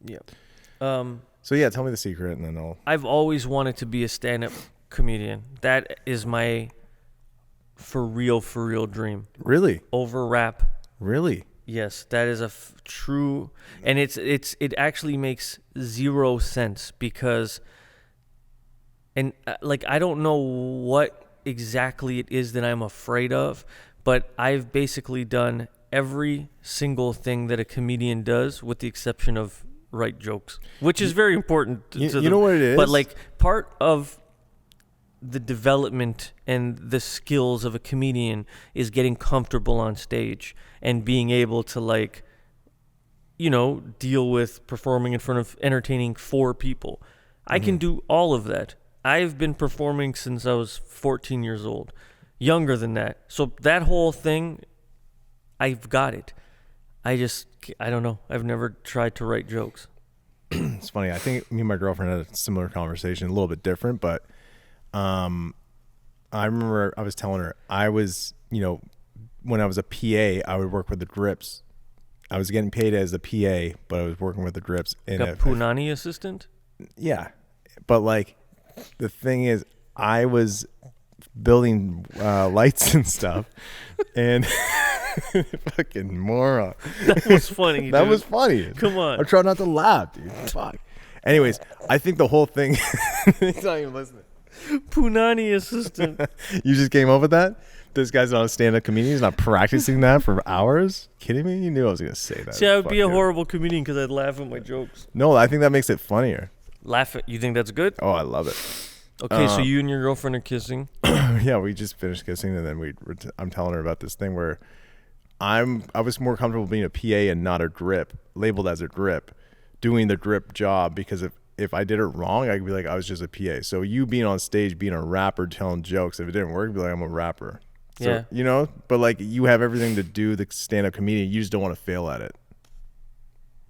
S1: Yeah.
S2: So yeah, tell me the secret, and then I'll.
S1: I've always wanted to be a stand-up comedian. That is my for real dream.
S2: Really.
S1: Over rap.
S2: Really.
S1: Yes, that is a true, and it actually makes zero sense because, and like I don't know what exactly it is that I'm afraid of, but I've basically done every single thing that a comedian does, with the exception of write jokes, which is very important.
S2: You know what it is?
S1: But like part of the development and the skills of a comedian is getting comfortable on stage and being able to like, deal with performing in front of entertaining 4 people. I can do all of that. I've been performing since I was 14 years old, younger than that. So that whole thing, I've got it. I don't know. I've never tried to write jokes.
S2: It's funny. I think me and my girlfriend had a similar conversation, a little bit different, but I remember I was telling her I was, when I was a PA, I would work with the drips. I was getting paid as a PA, but I was working with the drips.
S1: Like a punani assistant?
S2: Yeah. But like the thing is, I was building lights and stuff, and fucking moron.
S1: That was funny.
S2: That
S1: dude.
S2: was funny.
S1: Come on.
S2: I'm trying not to laugh, dude. Fuck. Anyways, I think the whole thing. He's not even listening.
S1: Punani assistant.
S2: You just came up with that? This guy's not a stand-up comedian. He's not practicing that for hours. Kidding me? You knew I was gonna say that.
S1: See, I would be a
S2: Fuck it.
S1: horrible comedian because I'd laugh at my jokes.
S2: No, I think that makes it funnier.
S1: Laugh at you think that's good?
S2: Oh, I love it.
S1: Okay, so you and your girlfriend are kissing.
S2: Yeah, we just finished kissing, and then I'm telling her about this thing where I was more comfortable being a PA and not a drip, labeled as a drip, doing the drip job, because if I did it wrong, I could be like, I was just a PA. So you being on stage, being a rapper, telling jokes, if it didn't work, you'd be like, I'm a rapper. So,
S1: Yeah.
S2: But like you have everything to do the stand-up comedian. You just don't want to fail at it.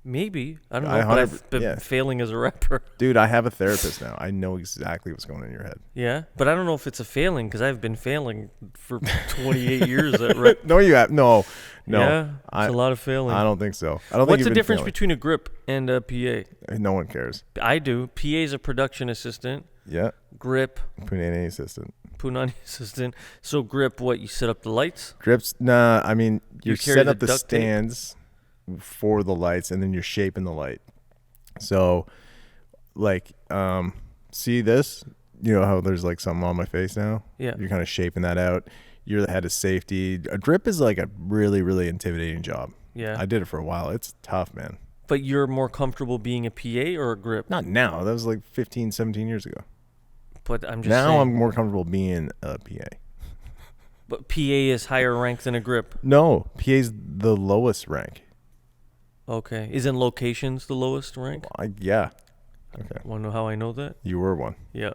S1: Maybe. I don't know, but I've been failing as a rapper.
S2: Dude, I have a therapist now. I know exactly what's going on in your head.
S1: Yeah, but I don't know if it's a failing because I've been failing for 28 years at rap.
S2: No, you have. No.
S1: Yeah, it's a lot of failing.
S2: I don't think so. I don't think
S1: What's
S2: you've
S1: the
S2: been
S1: difference
S2: failing.
S1: between a grip and a PA?
S2: No one cares.
S1: I do. PA is a production assistant.
S2: Yeah.
S1: Grip,
S2: Punani assistant.
S1: punani assistant. So grip, what, you set up the lights?
S2: Drips, nah, I mean, you're
S1: carry
S2: setting
S1: the
S2: up the
S1: duct tape?
S2: stands for the lights, and then you're shaping the light. So, like, see this? You know how there's like something on my face now?
S1: Yeah.
S2: You're kind of shaping that out. You're the head of safety. A drip is like a really, really intimidating job.
S1: Yeah.
S2: I did it for a while. It's tough, man.
S1: But you're more comfortable being a PA or a grip?
S2: Not now. That was like 15, 17 years ago.
S1: But I'm just
S2: Now
S1: saying.
S2: I'm more comfortable being a PA.
S1: But PA is higher rank than a grip.
S2: No, PA's the lowest rank.
S1: Okay. Isn't locations the lowest rank?
S2: Yeah. Okay.
S1: Want to know how I know that?
S2: You were one.
S1: Yeah.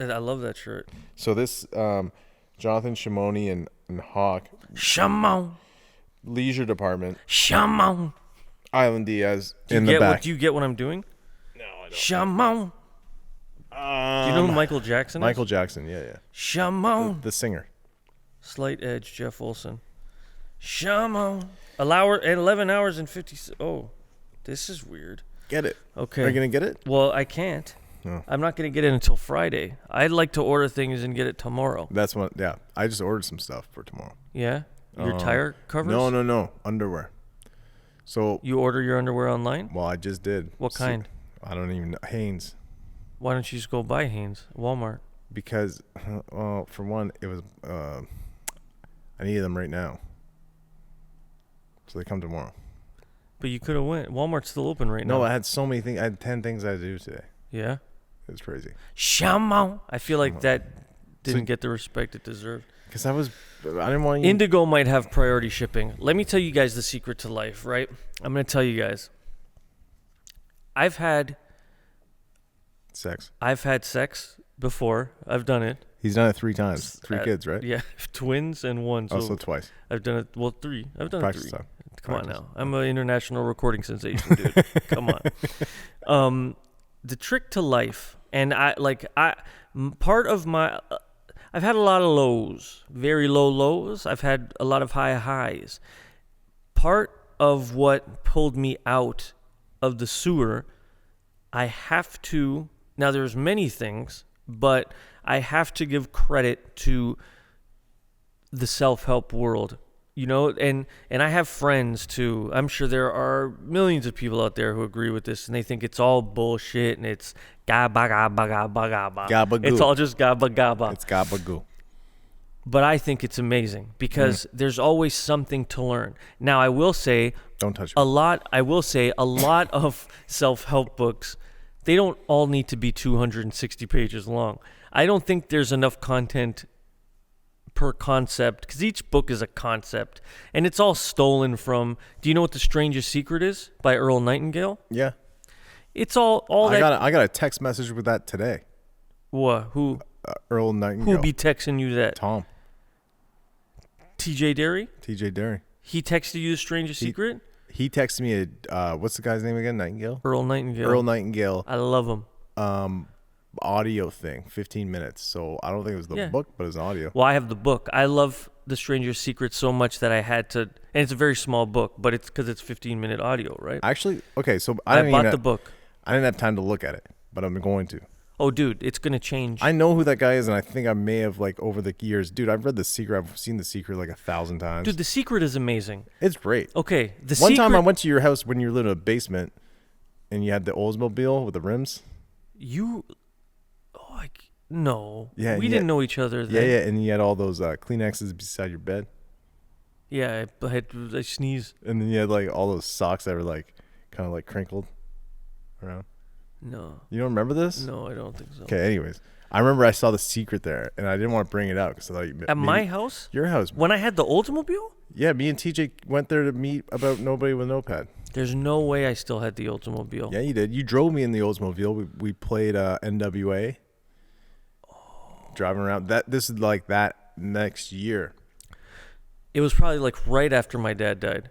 S1: And I love that shirt.
S2: So this Jonathan Shimoni and Hawk
S1: Shimon.
S2: leisure department.
S1: Shimon.
S2: Island Diaz
S1: Do you
S2: in the
S1: get
S2: back.
S1: Do you get what I'm doing?
S2: No, I don't.
S1: Shimon. Do you know who Michael Jackson is?
S2: Michael Jackson, yeah.
S1: Shimon.
S2: The singer.
S1: Slight edge, Jeff Olson. Shimon. 11 hours and 50. Oh, this is weird.
S2: Get it.
S1: Okay.
S2: Are you going to get it?
S1: Well, I can't.
S2: No.
S1: I'm not going to get it until Friday. I'd like to order things and get it tomorrow.
S2: That's what, yeah. I just ordered some stuff for tomorrow.
S1: Yeah? Your tire covers?
S2: No. Underwear. So,
S1: You order your underwear online?
S2: well, I just did.
S1: What kind?
S2: I don't even know. Hanes.
S1: Why don't you just go buy Hanes? Walmart.
S2: Because, well, for one, it was, I needed them right now. So they come tomorrow.
S1: But you could have went. Walmart's still open right now.
S2: No, I had so many things. I had 10 things I had to do today.
S1: Yeah?
S2: It was crazy.
S1: Shimon. I feel like that didn't get the respect it deserved.
S2: Because I didn't want you.
S1: Indigo might have priority shipping. Let me tell you guys the secret to life, right? I'm going to tell you guys. I've had sex before. I've done it.
S2: He's done it 3 times. 3 kids, right?
S1: Yeah, twins and one. So
S2: Also twice.
S1: I've done it. Well, 3. I've done
S2: Practice
S1: it 3.
S2: time.
S1: Come
S2: Practice.
S1: on now. I'm an international recording sensation, dude. Come on. The trick to life, and part of my, I've had a lot of lows, very low lows. I've had a lot of high highs. Part of what pulled me out of the sewer, I have to, now there's many things, but I have to give credit to the self-help world. You know, and I have friends too. I'm sure there are millions of people out there who agree with this, and they think it's all bullshit and it's gabba gabba gabba gabba.
S2: Gabagoo.
S1: It's all just gabba gabba.
S2: It's gabagoo.
S1: But I think it's amazing because there's always something to learn. Now I will say,
S2: Don't touch me.
S1: I will say a lot of self-help books, they don't all need to be 260 pages long. I don't think there's enough content per concept, because each book is a concept, and it's all stolen from. Do you know what The Strangest Secret is by Earl Nightingale?
S2: Yeah.
S1: It's all
S2: I
S1: that.
S2: got a text message with that today.
S1: What? Who
S2: Earl Nightingale.
S1: be texting you that?
S2: Tom.
S1: TJ Derry?
S2: TJ Derry.
S1: He texted you The Strangest Secret?
S2: He texted me what's the guy's name again? Nightingale?
S1: Earl Nightingale.
S2: Earl Nightingale.
S1: I love him.
S2: Audio thing, 15 minutes. So I don't think it was the book, but it was audio.
S1: Well, I have the book. I love The Strangest Secret so much that I had to, and it's a very small book, but it's because it's 15-minute audio, right?
S2: Actually, okay, so
S1: I bought the book.
S2: I didn't have time to look at it, but I'm going to.
S1: Oh, dude, it's going to change.
S2: I know who that guy is, and I think I may have, over the years. Dude, I've read The Secret. I've seen The Secret 1,000 times.
S1: Dude, The Secret is amazing.
S2: It's great.
S1: Okay,
S2: One time I went to your house when you were living in a basement, and you had the Oldsmobile with the rims.
S1: No.
S2: Yeah,
S1: we didn't know each other then.
S2: Yeah, and you had all those Kleenexes beside your bed.
S1: Yeah, I sneezed.
S2: And then you had all those socks that were kind of crinkled around.
S1: No.
S2: You don't remember this?
S1: No, I don't think so.
S2: Okay, anyways. I remember I saw The Secret there, and I didn't want to bring it out because I thought you...
S1: At my house?
S2: Your house.
S1: When I had the Oldsmobile?
S2: Yeah, me and TJ went there to meet about Nobody with Notepad.
S1: There's no way I still had the Oldsmobile.
S2: Yeah, you did. You drove me in the Oldsmobile. We played NWA. Driving around. This is that next year.
S1: It was probably right after my dad died.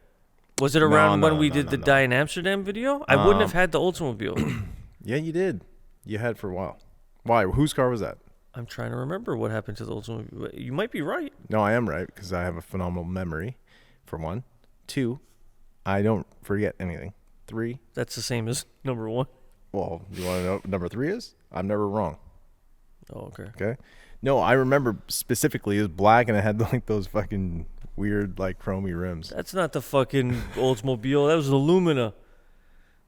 S1: Was it around when we did the Die in Amsterdam video? I wouldn't have had the Oldsmobile.
S2: Yeah, you did. You had for a while. Why? Whose car was that?
S1: I'm trying to remember what happened to the Oldsmobile. You might be right.
S2: No, I am right because I have a phenomenal memory, for one. 2, I don't forget anything. 3.
S1: That's the same as number 1.
S2: Well, you want to know what number 3 is? I'm never wrong.
S1: Oh, okay.
S2: Okay. No, I remember specifically it was black and it had those fucking weird chromy rims.
S1: That's not the fucking Oldsmobile. That was the Lumina.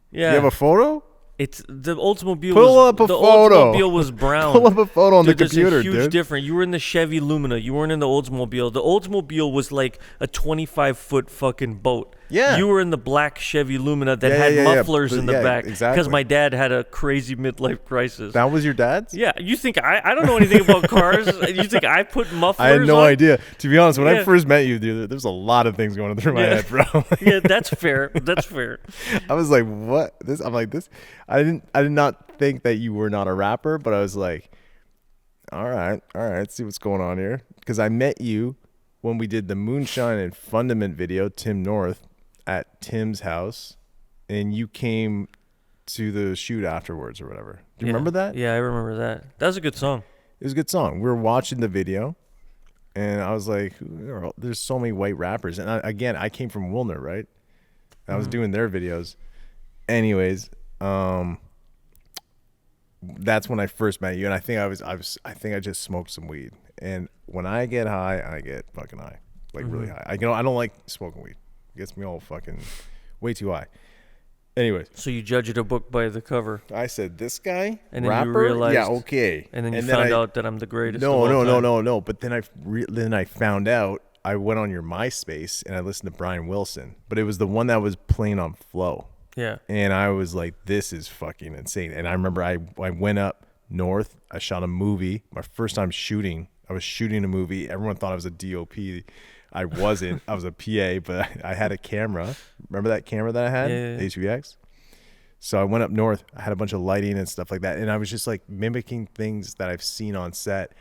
S1: Yeah.
S2: You have a photo?
S1: It's the Oldsmobile.
S2: Pull up a photo.
S1: The Oldsmobile was brown.
S2: Pull up a photo on the computer,
S1: There's a huge
S2: dude.
S1: difference. You were in the Chevy Lumina. You weren't in the Oldsmobile. The Oldsmobile was like a 25-foot fucking boat.
S2: Yeah.
S1: You were in the black Chevy Lumina that had mufflers in the back.
S2: Exactly.
S1: Because my dad had a crazy midlife crisis.
S2: That was your dad's?
S1: Yeah. You think I don't know anything about cars? You think I put mufflers
S2: I had no
S1: on?
S2: idea. To be honest, when I first met you, dude, there's a lot of things going through my head, bro.
S1: Yeah, that's fair. That's fair.
S2: I was like, what? I'm like, this. I did not think that you were not a rapper, but I was like, All right. Let's see what's going on here. Because I met you when we did the Moonshine and Fundament video, Tim North, at Tim's house, and you came to the shoot afterwards or whatever. Do you remember that?
S1: Yeah, I remember that. That was a good song.
S2: It was a good song. We were watching the video, and I was like, there's so many white rappers. And I came from Wilner, right? I was doing their videos. Anyways, that's when I first met you, and I think I think I just smoked some weed. And when I get high, I get fucking high, like really high. I don't like smoking weed. It gets me all fucking way too high. Anyways,
S1: So you judged a book by the cover,
S2: I said this guy
S1: and then
S2: rapper,
S1: you realized,
S2: yeah, okay,
S1: and then you found out that I'm the greatest.
S2: No.
S1: of all time.
S2: But then I found out. I went on your MySpace and I listened to Brian Wilson, but it was the one that was playing on Flow.
S1: Yeah.
S2: And I was like, this is fucking insane. And I remember I went up north. I shot a movie. My first time shooting. I was shooting a movie. Everyone thought I was a DOP. I wasn't. I was a PA, but I had a camera. Remember that camera that I had?
S1: Yeah.
S2: HVX? So I went up north. I had a bunch of lighting and stuff like that. And I was just like mimicking things that I've seen on set.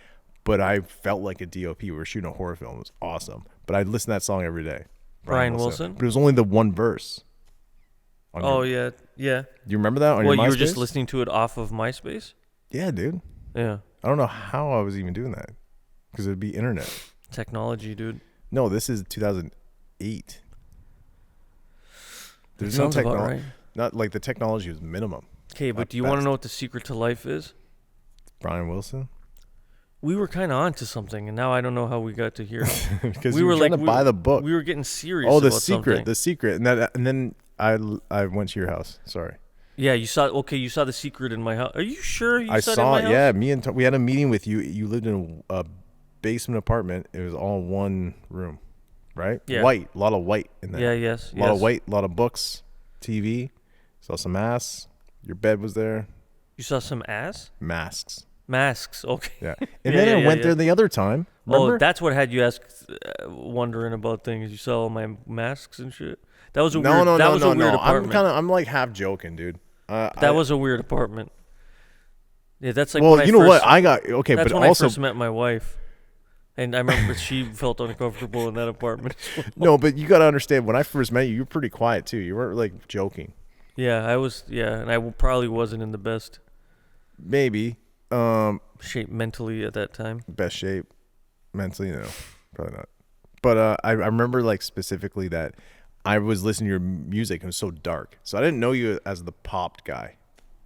S2: But I felt like a DOP. We were shooting a horror film. It was awesome. But I'd listen to that song every day.
S1: Brian Wilson?
S2: But it was only the one verse.
S1: Yeah.
S2: Do you remember that on
S1: Well,
S2: your MySpace?
S1: you were just listening to it off of MySpace?
S2: Yeah, dude.
S1: Yeah.
S2: I don't know how I was even doing that. Because it would be internet.
S1: Technology, dude.
S2: No, this is 2008. There's no
S1: Sounds about
S2: technology.
S1: right.
S2: Not like the technology was minimum.
S1: Okay, but do you want to know what the secret to life is?
S2: Brian Wilson?
S1: We were kind of onto something, and now I don't know how we got to here.
S2: Because
S1: we
S2: you were trying
S1: like
S2: to buy the book.
S1: We were getting serious.
S2: Oh, the
S1: about
S2: secret.
S1: something.
S2: The secret. And then I went to your house. Sorry.
S1: Yeah, you saw the secret in my house. Are you sure you
S2: I
S1: saw it
S2: saw
S1: in
S2: it.
S1: my house?
S2: Yeah, we had a meeting with you. You lived in a basement apartment. It was all one room, right?
S1: Yeah.
S2: White. A lot of white in there.
S1: Yeah, yes.
S2: A lot of white. A lot of books. TV. Saw some ass. Your bed was there.
S1: You saw some ass?
S2: Masks.
S1: Masks. Okay.
S2: Yeah. And then I went there the other time. Remember?
S1: Oh, that's what had you wondering about things. You saw all my masks and shit. That was a weird. That was a weird apartment.
S2: I'm like half joking, dude.
S1: That was a weird apartment. Yeah, that's like.
S2: Well,
S1: when
S2: you know what?
S1: I
S2: Okay,
S1: that's
S2: but
S1: when
S2: also
S1: I first met my wife, and I remember she felt uncomfortable in that apartment. As well.
S2: no, but you got to understand. When I first met you, you were pretty quiet too. You weren't like joking.
S1: Yeah, I was. Yeah, and I probably wasn't in the best
S2: Maybe.
S1: shape mentally at that time.
S2: Best shape mentally, no, probably not. But I remember like specifically that I was listening to your music. It was so dark, so I didn't know you as the popped guy.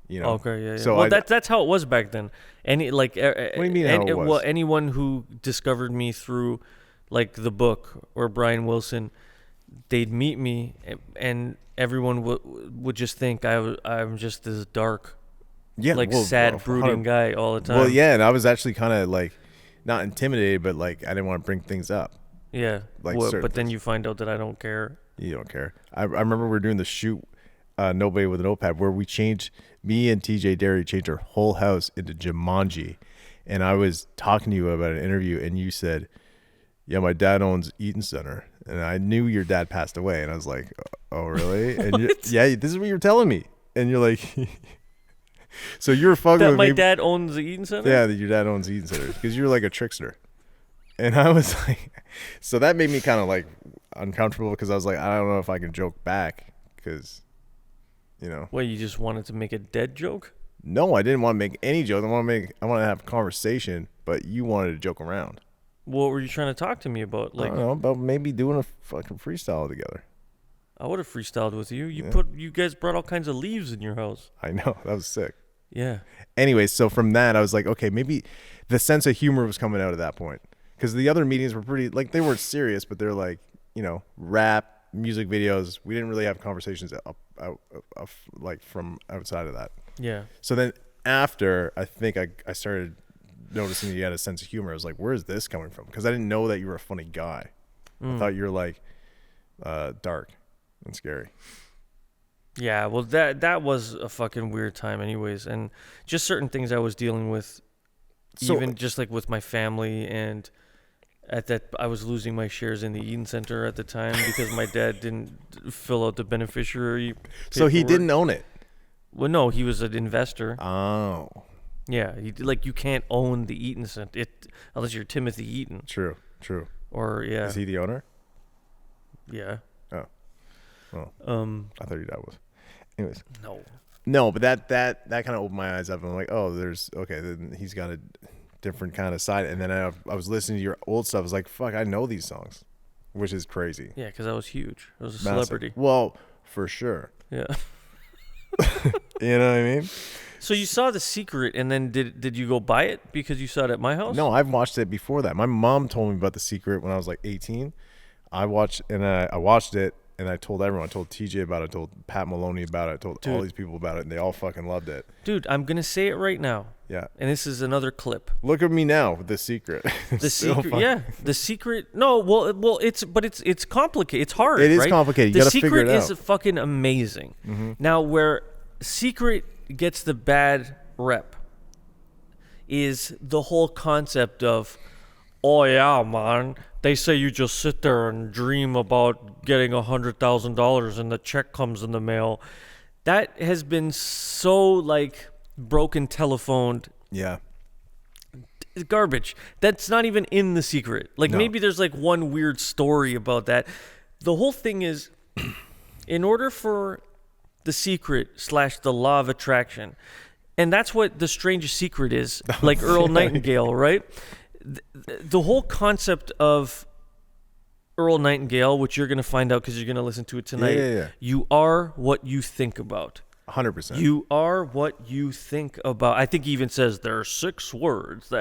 S2: You know.
S1: Okay, yeah.
S2: So
S1: well, that's how it was back then. Any like.
S2: What do you mean how it was?
S1: Well, anyone who discovered me through, like the book or Brian Wilson, they'd meet me, and everyone would just think I'm just this dark, sad, brooding guy all the time.
S2: Well, yeah, and I was actually kind of like not intimidated, but like I didn't want to bring things up.
S1: Yeah,
S2: Like
S1: but then you find out that I don't care.
S2: You don't care. I remember we were doing the shoot, Nobody with a Notepad, where me and TJ Derry changed our whole house into Jumanji. And I was talking to you about an interview, and you said, yeah, my dad owns Eaton Center. And I knew your dad passed away. And I was like, oh, really? And yeah, this is what you're telling me. And you're like, so you're fucking
S1: that
S2: with
S1: my
S2: me.
S1: dad owns the Eaton Center?
S2: Yeah, that your dad owns Eaton Center. Because you're like a trickster. And I was like, so that made me kind of like uncomfortable because I was like, I don't know if I can joke back because, you know.
S1: Well, you just wanted to make a dead joke?
S2: No, I didn't want to make any joke. I want to have a conversation, but you wanted to joke around.
S1: What were you trying to talk to me about? Like,
S2: I don't know, about maybe doing a fucking freestyle together.
S1: I would have freestyled with you.
S2: Yeah.
S1: You guys brought all kinds of leaves in your house.
S2: I know, that was sick.
S1: Yeah.
S2: Anyway, so from that, I was like, okay, maybe the sense of humor was coming out at that point. Because the other meetings were pretty, like, they weren't serious, but they're like, you know, rap, music videos. We didn't really have conversations like from outside of that.
S1: Yeah.
S2: So then after, I think I started noticing that you had a sense of humor. I was like, where is this coming from? Because I didn't know that you were a funny guy. I thought you were like dark and scary.
S1: Yeah, well, that was a fucking weird time anyways. And just certain things I was dealing with, even just like with my family, and at that I was losing my shares in the Eaton Center at the time because my dad didn't fill out the beneficiary paperwork.
S2: So he didn't own it?
S1: Well, no, he was an investor.
S2: Oh.
S1: Yeah, you can't own the Eaton Center unless you're Timothy Eaton.
S2: True.
S1: Or yeah.
S2: Is he the owner?
S1: Yeah.
S2: Oh. Well, I thought your dad was. Anyways. No, but that kind of opened my eyes up. And I'm like, oh, then he's got a different kind of side. And then I was listening to your old stuff. I was like, fuck, I know these songs, which is crazy.
S1: Yeah, because I was huge. I was a
S2: Massive.
S1: celebrity.
S2: Well, for sure.
S1: Yeah.
S2: You know what I mean?
S1: So you saw The Secret, and then did you go buy it because you saw it at my house?
S2: No, I've watched it before that. My mom told me about The Secret when I was like 18. I watched it, and I told everyone. I told TJ about it. I told Pat Maloney about it. I told all these people about it, and they all fucking loved it.
S1: Dude, I'm going to say it right now.
S2: Yeah.
S1: And this is another clip.
S2: Look at me now with The Secret.
S1: The Secret, yeah. The Secret, no, well, it's complicated. It's hard,
S2: It is
S1: right?
S2: complicated. You got to figure it out.
S1: The Secret is fucking amazing. Mm-hmm. Now, where Secret gets the bad rep is the whole concept of, oh, yeah, man, they say you just sit there and dream about getting $100,000 and the check comes in the mail. That has been so, broken telephoned.
S2: Yeah.
S1: Garbage. That's not even in The Secret.
S2: No.
S1: Maybe there's one weird story about that. The whole thing is, in order for The Secret / the law of attraction, and that's what The Strangest Secret is, like Earl Nightingale, right? The whole concept of Earl Nightingale, which you're going to find out because you're going to listen to it tonight.
S2: Yeah.
S1: You are what you think about.
S2: 100%.
S1: You are what you think about. I think he even says there are 6 words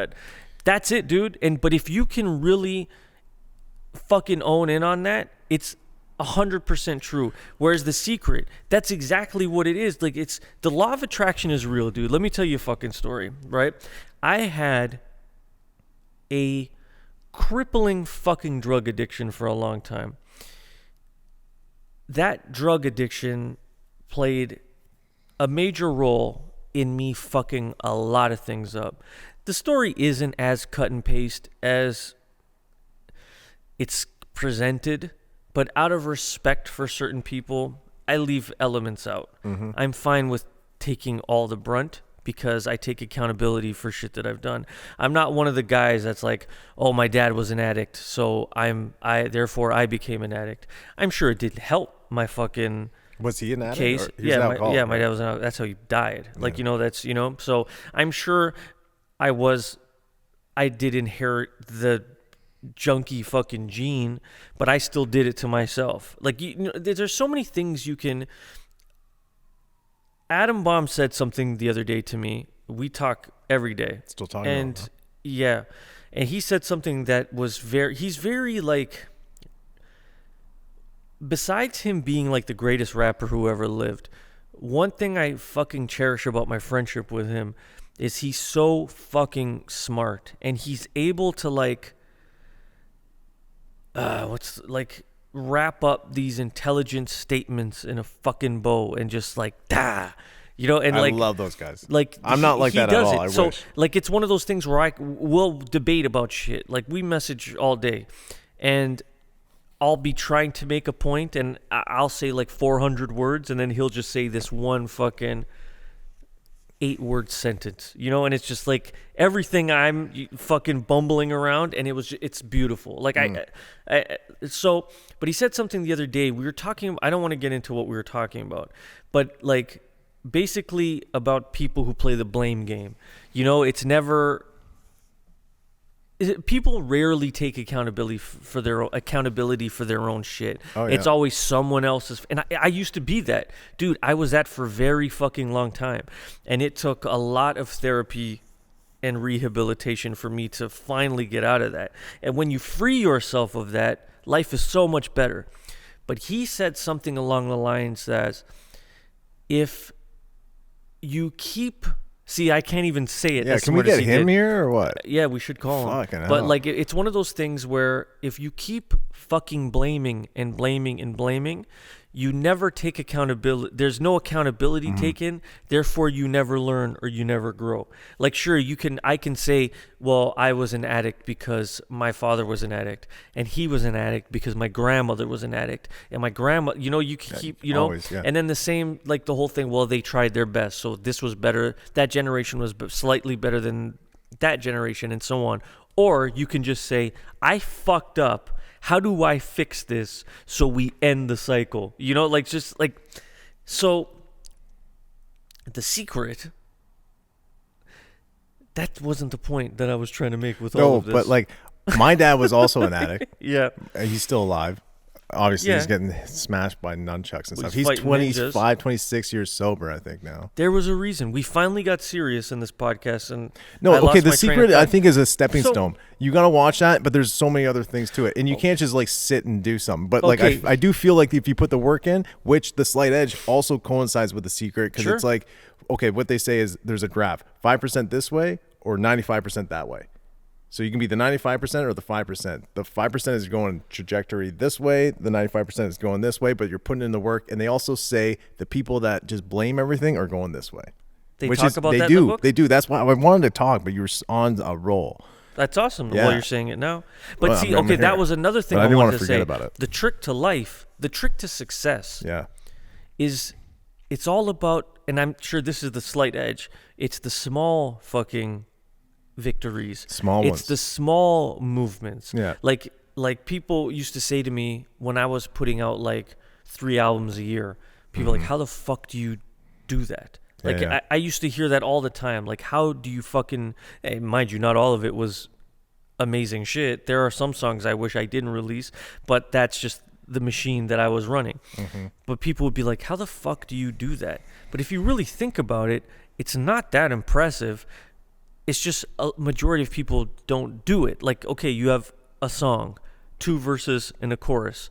S1: that's it, dude. But if you can really fucking own in on that, it's 100% true. Whereas The Secret, that's exactly what it is. It's the law of attraction is real, dude. Let me tell you a fucking story, right? I had a crippling fucking drug addiction for a long time. That drug addiction played a major role in me fucking a lot of things up. The story isn't as cut and paste as it's presented, but out of respect for certain people, I leave elements out. Mm-hmm. I'm fine with taking all the brunt because I take accountability for shit that I've done. I'm not one of the guys that's like, oh, my dad was an addict, so therefore I became an addict. I'm sure it did help my fucking
S2: Was he an addict?
S1: case.
S2: My
S1: dad was an addict. That's how he died. So I'm sure I did inherit the junkie fucking gene, but I still did it to myself. There's so many things you can. Adam Baum said something the other day to me. We talk every day.
S2: Still talking about it, huh?
S1: Yeah. And he said something that was he's very besides him being the greatest rapper who ever lived, one thing I fucking cherish about my friendship with him is he's so fucking smart, and he's able to wrap up these intelligent statements in a fucking bow and just and
S2: I love those guys. I'm not like that at all. I wish.
S1: It's one of those things where we'll debate about shit. We message all day, and I'll be trying to make a point, and I'll say 400 words, and then he'll just say this one fucking 8-word sentence, and it's just everything I'm fucking bumbling around, and it's beautiful. But he said something the other day. We were talking. I don't want to get into what we were talking about, but basically about people who play the blame game. It's never. People rarely take accountability for their own shit. Oh, yeah. It's always someone else's. And I used to be that. Dude, I was that for a very fucking long time. And it took a lot of therapy and rehabilitation for me to finally get out of that. And when you free yourself of that, life is so much better. But he said something along the lines that if you keep... See, I can't even say it.
S2: Yeah, can we get him here or what?
S1: Yeah, we should call him.
S2: Fucking
S1: but
S2: hell.
S1: it's one of those things where if you keep fucking blaming and blaming and blaming, you never take accountability. There's no accountability taken. Therefore, you never learn or you never grow. Like, sure, I can say, well, I was an addict because my father was an addict, and he was an addict because my grandmother was an addict, and my grandma, you keep,
S2: always, yeah.
S1: And then the same, like the whole thing, well, they tried their best, so this was better. That generation was slightly better than that generation, and so on. Or you can just say, I fucked up. How do I fix this so we end the cycle? So The Secret, that wasn't the point that I was trying to make with all of this.
S2: No, but like my dad was also an addict.
S1: Yeah.
S2: He's still alive. Obviously,
S1: Yeah.
S2: he's getting smashed by nunchucks and stuff.
S1: He's
S2: He's
S1: fighting
S2: 25, 26 years sober, I think, now.
S1: There was a reason. We finally got serious in this podcast. And
S2: No,
S1: I lost
S2: okay, The
S1: my train of
S2: Secret, I
S1: thought.
S2: think, is a stepping
S1: So-
S2: stone. You got to watch that, but there's so many other things to it. And you can't just, like, sit and do something. But, like,
S1: Okay.
S2: I do feel like if you put the work in, which The Slight Edge also coincides with The Secret, because
S1: Sure.
S2: it's like, okay, what they say is there's a graph, 5% this way or 95% that way. So you can be the 95% or the 5%. The 5% is going trajectory this way. The 95% is going this way, but you're putting in the work. And they also say the people that just blame everything are going this way.
S1: They talk about that in the book?
S2: They do. That's why I wanted to talk, but you were on a roll.
S1: That's awesome.
S2: Yeah.
S1: Well, you're saying it now. But
S2: Well,
S1: see,
S2: I'm
S1: okay, that
S2: here.
S1: was another thing
S2: But I
S1: I
S2: didn't
S1: wanted
S2: wanna
S1: to
S2: forget
S1: say.
S2: about it.
S1: The trick to life, the trick to success
S2: Yeah.
S1: is it's all about, and I'm sure this is the slight edge, it's the small fucking victories.
S2: Small
S1: It's
S2: ones.
S1: the small movements.
S2: Yeah.
S1: Like people used to say to me when I was putting out like 3 albums a year, people like, how the fuck do you do that? Like,
S2: Yeah.
S1: I used to hear that all the time. Like, how do you fucking, mind you, not all of it was amazing shit. There are some songs I wish I didn't release, but that's just the machine that I was running. But people would be like, how the fuck do you do that? But if you really think about it, it's not that impressive. It's just a majority of people don't do it. Like, okay, you have a song, 2 verses and a chorus.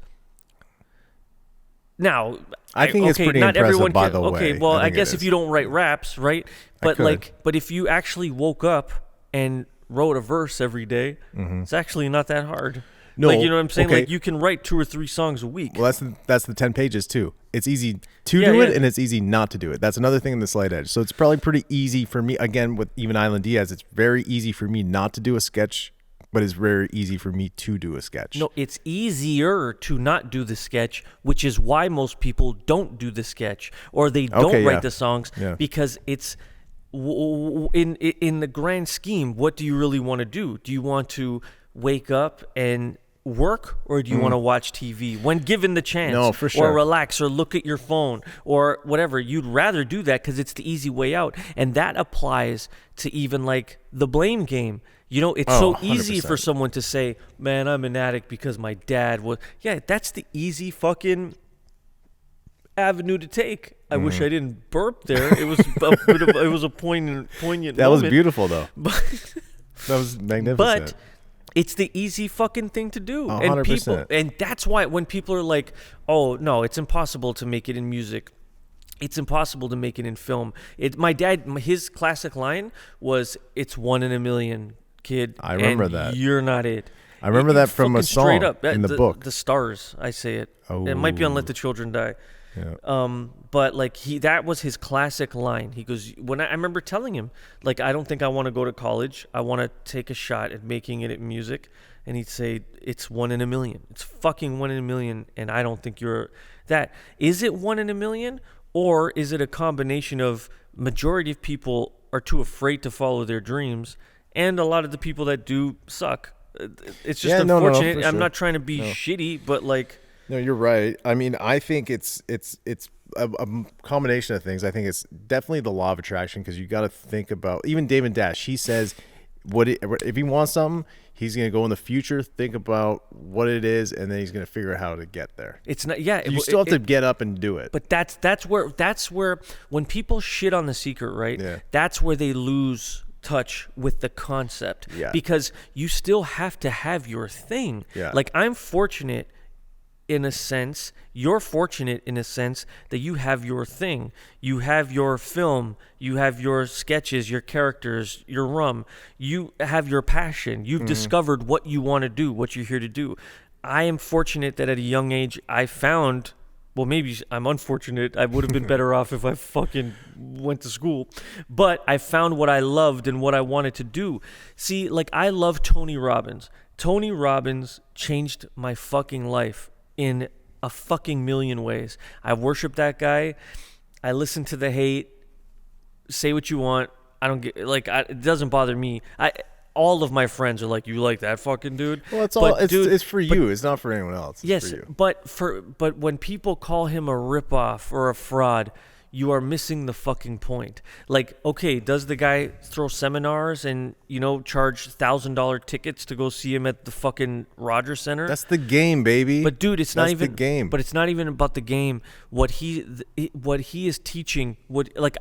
S1: Now,
S2: I think it's pretty
S1: not
S2: impressive,
S1: everyone
S2: by
S1: can,
S2: the way.
S1: Okay, well,
S2: I
S1: I
S2: think it
S1: guess if
S2: is.
S1: you don't write raps, right? But
S2: could.
S1: but if you actually woke up and wrote a verse every day, it's actually not that hard.
S2: No,
S1: Like, you know what I'm saying?
S2: okay.
S1: Like, you can write 2 or 3 songs a week.
S2: Well, that's the 10 pages too. It's easy to
S1: Yeah,
S2: do it,
S1: yeah.
S2: and it's easy not to do it. That's another thing in the Slight Edge. So it's probably pretty easy for me. Again, with even Island Diaz, it's very easy for me not to do a sketch, but it's very easy for me to do a sketch.
S1: No, it's easier to not do the sketch, which is why most people don't do the sketch or they don't
S2: Okay,
S1: write
S2: yeah.
S1: the songs
S2: Yeah.
S1: because it's in the grand scheme. What do you really want to do? Do you want to wake up and work, or do you want to watch TV when given the chance?
S2: No, for sure.
S1: Or relax, or look at your phone, or whatever. You'd rather do that because it's the easy way out, and that applies to even like the blame game. You know, it's so easy
S2: 100%.
S1: for someone to say, man, I'm an addict because my dad was. Yeah, that's the easy fucking avenue to take. I wish I didn't burp there. It was a bit of, it was a poignant
S2: That was
S1: moment.
S2: beautiful, though.
S1: But,
S2: That was magnificent.
S1: but it's the easy fucking thing to do. And
S2: 100%.
S1: and that's why when people are like, oh, no, it's impossible to make it in music. It's impossible to make it in film. My dad, his classic line was, it's 1 in a million, kid.
S2: I remember
S1: and
S2: that.
S1: You're not it.
S2: I remember
S1: It-
S2: that
S1: it's
S2: from a
S1: fucking straight
S2: song
S1: up.
S2: in the book.
S1: The Stars, I say it. It might be on Let the Children Die.
S2: Yeah.
S1: But like that was his classic line. He goes, when I remember telling him, like, I don't think I want to go to college. I want to take a shot at making it in music. And he'd say, it's 1 in a million. It's fucking 1 in a million. And I don't think you're that. Is it 1 in a million? Or is it a combination of majority of people are too afraid to follow their dreams, and a lot of the people that do suck? It's just
S2: Yeah, no,
S1: unfortunate.
S2: for
S1: I'm
S2: sure.
S1: not trying to be shitty, but like,
S2: No, you're right. I mean, I think it's a combination of things. I think it's definitely the law of attraction, because you got to think about, even David Dash, he says if he wants something, he's going to go in the future, think about what it is, and then he's going to figure out how to get there.
S1: it's not. Yeah,
S2: You still have to get up and do it.
S1: But that's where when people shit on The Secret, right?
S2: Yeah.
S1: That's where they lose touch with the concept.
S2: Yeah.
S1: Because you still have to have your thing.
S2: Yeah.
S1: Like, I'm fortunate in a sense, you're fortunate in a sense that you have your thing. You have your film, you have your sketches, your characters, your rum. You have your passion. You've discovered what you want to do, what you're here to do. I am fortunate that at a young age I found well, maybe I'm unfortunate. I would have been better off if I fucking went to school. But I found what I loved and what I wanted to do. See, like, I love Tony Robbins. Tony Robbins changed my fucking life in a fucking million ways. I worship that guy. I listen to the hate. Say what you want. I don't get, like, it doesn't bother me. All of my friends are like, you like that fucking dude?
S2: Well, it's
S1: but,
S2: all
S1: dude,
S2: it's for you. It's not for anyone else. It's
S1: yes,
S2: for you.
S1: but when people call him a ripoff or a fraud, you are missing the fucking point. Like, okay, does the guy throw seminars and, charge $1,000 tickets to go see him at the fucking Rogers Center?
S2: That's the game, baby.
S1: But dude, it's not even
S2: the game.
S1: But it's not even about the game. What he is teaching,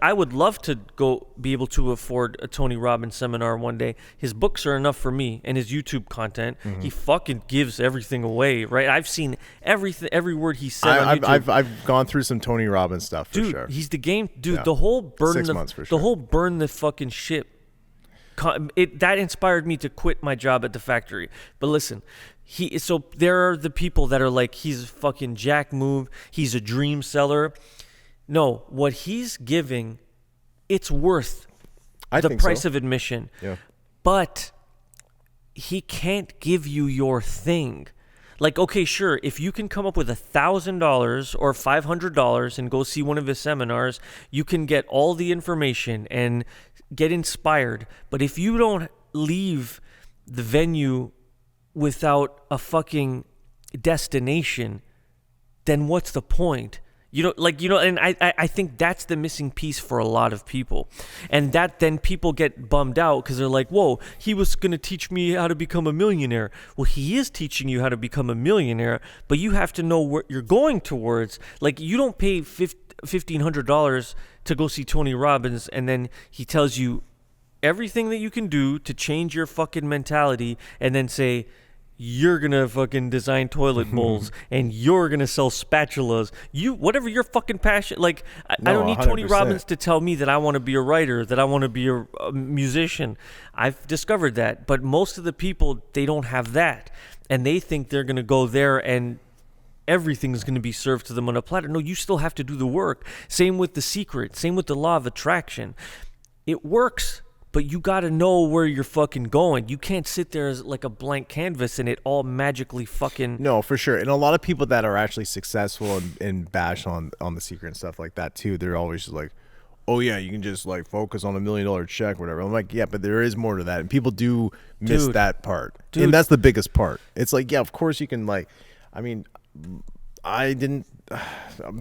S1: I would love to go be able to afford a Tony Robbins seminar one day. His books are enough for me, and his YouTube content. Mm-hmm. He fucking gives everything away, right? I've seen every word he said on YouTube.
S2: I've gone through some Tony Robbins stuff for
S1: dude,
S2: sure.
S1: He's the game, dude.
S2: Yeah.
S1: The whole burn
S2: 6 months for sure.
S1: The whole burn the fucking ship. That inspired me to quit my job at the factory. But listen, so there are the people that are like, he's a fucking jack move. He's a dream seller. No, what he's giving, it's worth the price of admission.
S2: Yeah.
S1: But he can't give you your thing. Like, okay, sure, if you can come up with $1,000 or $500 and go see one of his seminars, you can get all the information and get inspired. But if you don't leave the venue without a fucking destination, then what's the point? And I think that's the missing piece for a lot of people. And that then people get bummed out because they're like, whoa, he was going to teach me how to become a millionaire. Well, he is teaching you how to become a millionaire, but you have to know what you're going towards. Like, you don't pay $1,500 to go see Tony Robbins and then he tells you everything that you can do to change your fucking mentality and then say, you're going to fucking design toilet bowls and you're going to sell spatulas. Whatever your fucking passion. Like, I don't need
S2: 100%.
S1: Tony Robbins to tell me that I want to be a writer, that I want to be a musician. I've discovered that. But most of the people, they don't have that. And they think they're going to go there and everything's going to be served to them on a platter. No, you still have to do the work. Same with The Secret. Same with the law of attraction. It works. But you got to know where you're fucking going. You can't sit there as like a blank canvas and it all magically fucking...
S2: No, for sure. And a lot of people that are actually successful and bash on The Secret and stuff like that too, they're always just like, oh yeah, you can just like focus on $1 million check, whatever. I'm like, yeah, but there is more to that. And people do miss that part. And that's the biggest part. It's like, yeah, of course you can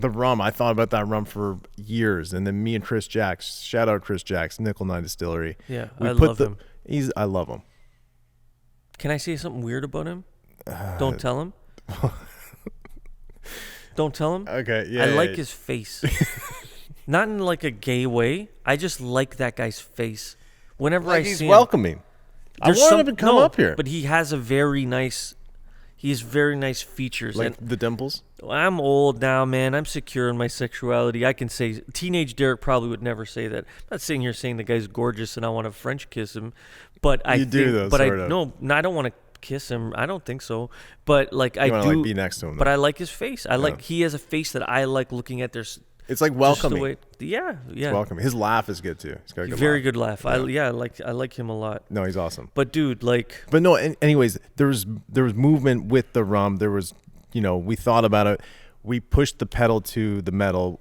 S2: the rum, I thought about that rum for years, and then me and Chris Jacks, shout out Chris Jacks, Nickel 9 Distillery.
S1: Yeah, I love him.
S2: I love him.
S1: Can I say something weird about him? Don't tell him. Don't tell him.
S2: Okay, yeah.
S1: I like his face. Not in like a gay way. I just like that guy's face. Whenever I see him.
S2: He's welcoming. I wanted him to come up here.
S1: But he has he has very nice features.
S2: Like the dimples?
S1: I'm old now, man. I'm secure in my sexuality. I can say, teenage Derek probably would never say that. I'm not sitting here saying the guy's gorgeous and I want to French kiss him. But I
S2: do, though,
S1: but
S2: sort of.
S1: No, I don't want to kiss him. I don't think so. But like,
S2: you
S1: I
S2: wanna,
S1: do.
S2: like, be next to him,
S1: but
S2: though.
S1: I like his face. He has a face that I like looking at.
S2: It's like welcoming.
S1: Yeah.
S2: It's welcoming. His laugh is good too. He's got a good
S1: very
S2: laugh.
S1: good laugh. I like him a lot.
S2: No, he's awesome.
S1: But dude, like.
S2: But no. Anyways, there was movement with the rum. There was, we thought about it. We pushed the pedal to the metal.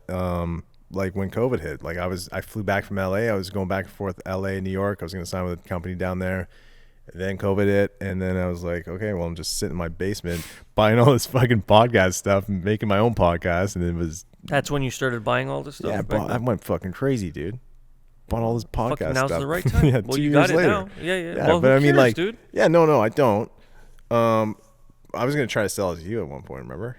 S2: Like when COVID hit. Like I flew back from LA. I was going back and forth LA, New York. I was going to sign with a company down there. Then COVID hit, and then I was like, okay, well, I'm just sitting in my basement buying all this fucking podcast stuff and making my own podcast, and it was...
S1: That's when you started buying all this stuff?
S2: Yeah, I went fucking crazy, dude. Bought all this podcast
S1: now's
S2: stuff.
S1: the right time.
S2: Yeah,
S1: well,
S2: 2
S1: you
S2: years
S1: got it
S2: later.
S1: now. Yeah.
S2: But
S1: Well, who
S2: I mean,
S1: cares,
S2: like,
S1: dude?
S2: Yeah, no, I don't. I was going to try to sell it to you at one point, remember?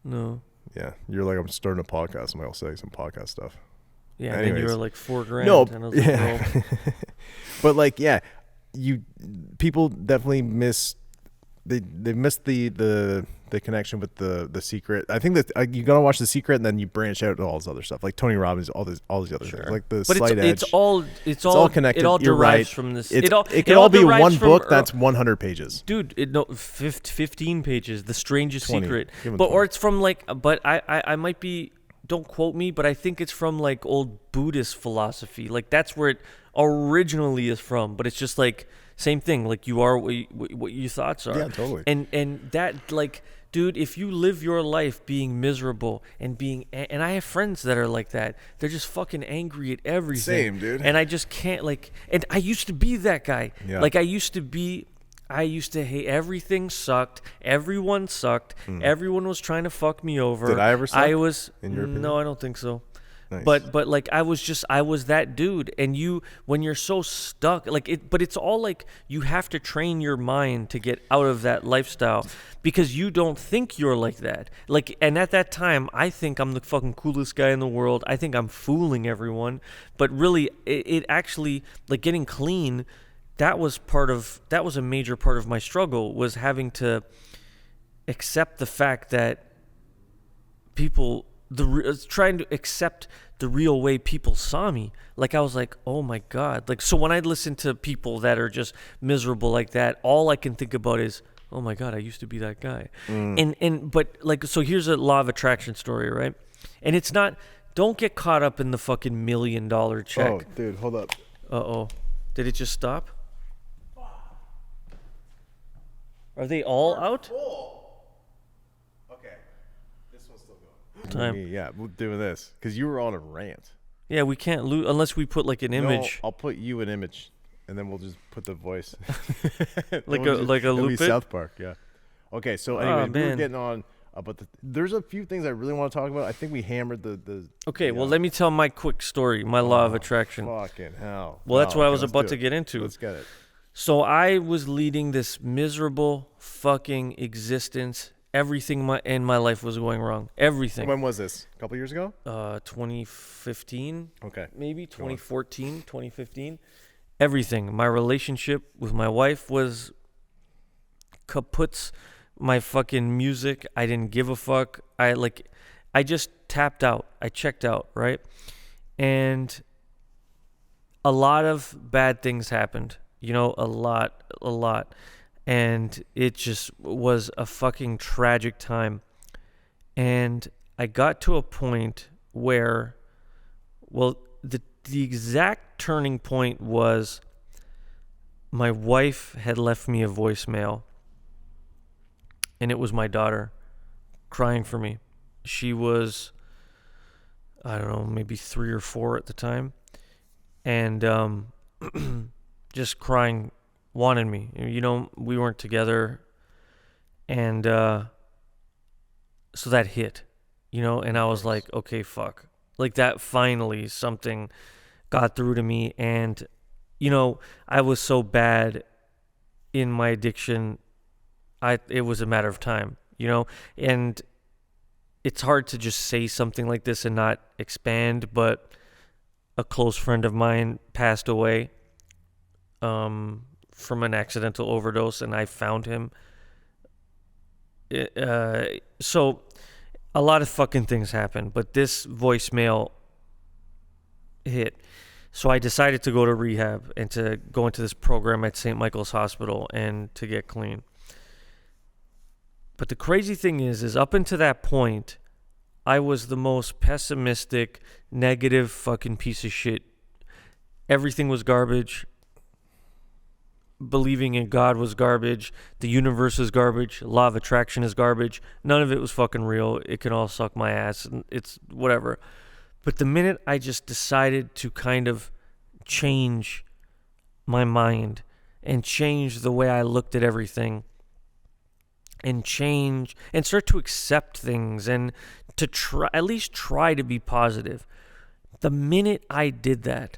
S1: No.
S2: Yeah, you're like, I'm starting a podcast. I'm going to sell you some podcast stuff.
S1: Yeah, and then you were like $4,000.
S2: No,
S1: and I was like,
S2: yeah. But like, yeah. People definitely miss they missed the connection with the Secret. I think that you gotta watch The Secret and then you branch out to all this other stuff like Tony Robbins, all these other things like the
S1: But
S2: Slight Edge.
S1: it's all
S2: connected.
S1: It all
S2: You're
S1: derives
S2: right.
S1: from this.
S2: It
S1: It
S2: could
S1: all
S2: all be
S1: derives
S2: one
S1: from
S2: book that's 100 pages.
S1: Dude, 15 pages, The Strangest
S2: 20.
S1: Secret.
S2: Give him
S1: But
S2: 20.
S1: or it's from like, but I might be, don't quote me, but I think it's from like old Buddhist philosophy. Like that's where it originally is from. But it's just like same thing. Like you are what your thoughts are.
S2: Yeah, totally.
S1: And that like, dude, if you live your life being miserable and and I have friends that are like that. They're just fucking angry at everything.
S2: Same, dude.
S1: And I just can't like. And I used to be that guy.
S2: Yeah.
S1: Like I used to hate everything sucked. Everyone sucked. Everyone was trying to fuck me over.
S2: Did I ever suck,
S1: I was
S2: in your opinion?
S1: no, I don't think so.
S2: Nice.
S1: But like I was that dude. And when you're so stuck, like it. But it's all like you have to train your mind to get out of that lifestyle because you don't think you're like that. Like, and at that time, I think I'm the fucking coolest guy in the world. I think I'm fooling everyone. But really, it actually like getting clean. That was a major part of my struggle, was having to accept the fact that people trying to accept the real way people saw me. Like I was like, oh my God. Like, so when I listen to people that are just miserable like that, all I can think about is, oh my God, I used to be that guy. But like, so here's a law of attraction story, right? And it's not, don't get caught up in the fucking $1 million check.
S2: Oh, dude, hold up.
S1: Uh-oh. Did it just stop? Are they all out?
S2: Okay, this one's still going.
S1: Time.
S2: Yeah, we're doing this because you were on a rant.
S1: Yeah, we can't lose unless we put like an image.
S2: No, I'll put you an image, and then we'll just put the voice.
S1: Like a
S2: it'll be
S1: loop it?
S2: South Park, yeah. Okay, so anyway, we were
S1: man.
S2: getting on, but there's a few things I really want to talk about. I think we hammered the
S1: Okay, well, let me tell my quick story, my law of attraction.
S2: Fucking hell.
S1: Well, that's what I was
S2: let's
S1: about
S2: do
S1: to
S2: it.
S1: get into.
S2: Let's get it.
S1: So I was leading this miserable fucking existence. Everything in my life was going wrong. Everything.
S2: When was this? A couple years ago?
S1: 2015.
S2: Okay.
S1: Maybe 2014, 2015. Everything. My relationship with my wife was kaputs. My fucking music, I didn't give a fuck. I just tapped out. I checked out, right? And a lot of bad things happened. You know, a lot. And it just was a fucking tragic time. And I got to a point where, well, the exact turning point was my wife had left me a voicemail. And it was my daughter crying for me. She was, I don't know, maybe 3 or 4 at the time. And just crying, wanted me. You know, we weren't together. And so that hit, you know, and I was like, okay, fuck. Like that finally something got through to me. And, you know, I was so bad in my addiction. It was a matter of time, you know, and it's hard to just say something like this and not expand, but a close friend of mine passed away from an accidental overdose, and I found him. So a lot of fucking things happened, but this voicemail hit. So I decided to go to rehab and to go into this program at St. Michael's Hospital and to get clean. But the crazy thing is up until that point, I was the most pessimistic, negative fucking piece of shit. Everything was garbage. Believing in God was garbage. The universe is garbage. Law of attraction is garbage. None of it was fucking real. It can all suck my ass. It's whatever. But the minute I just decided to kind of change my mind and change the way I looked at everything, and change and start to accept things and to at least try to be positive. The minute I did that,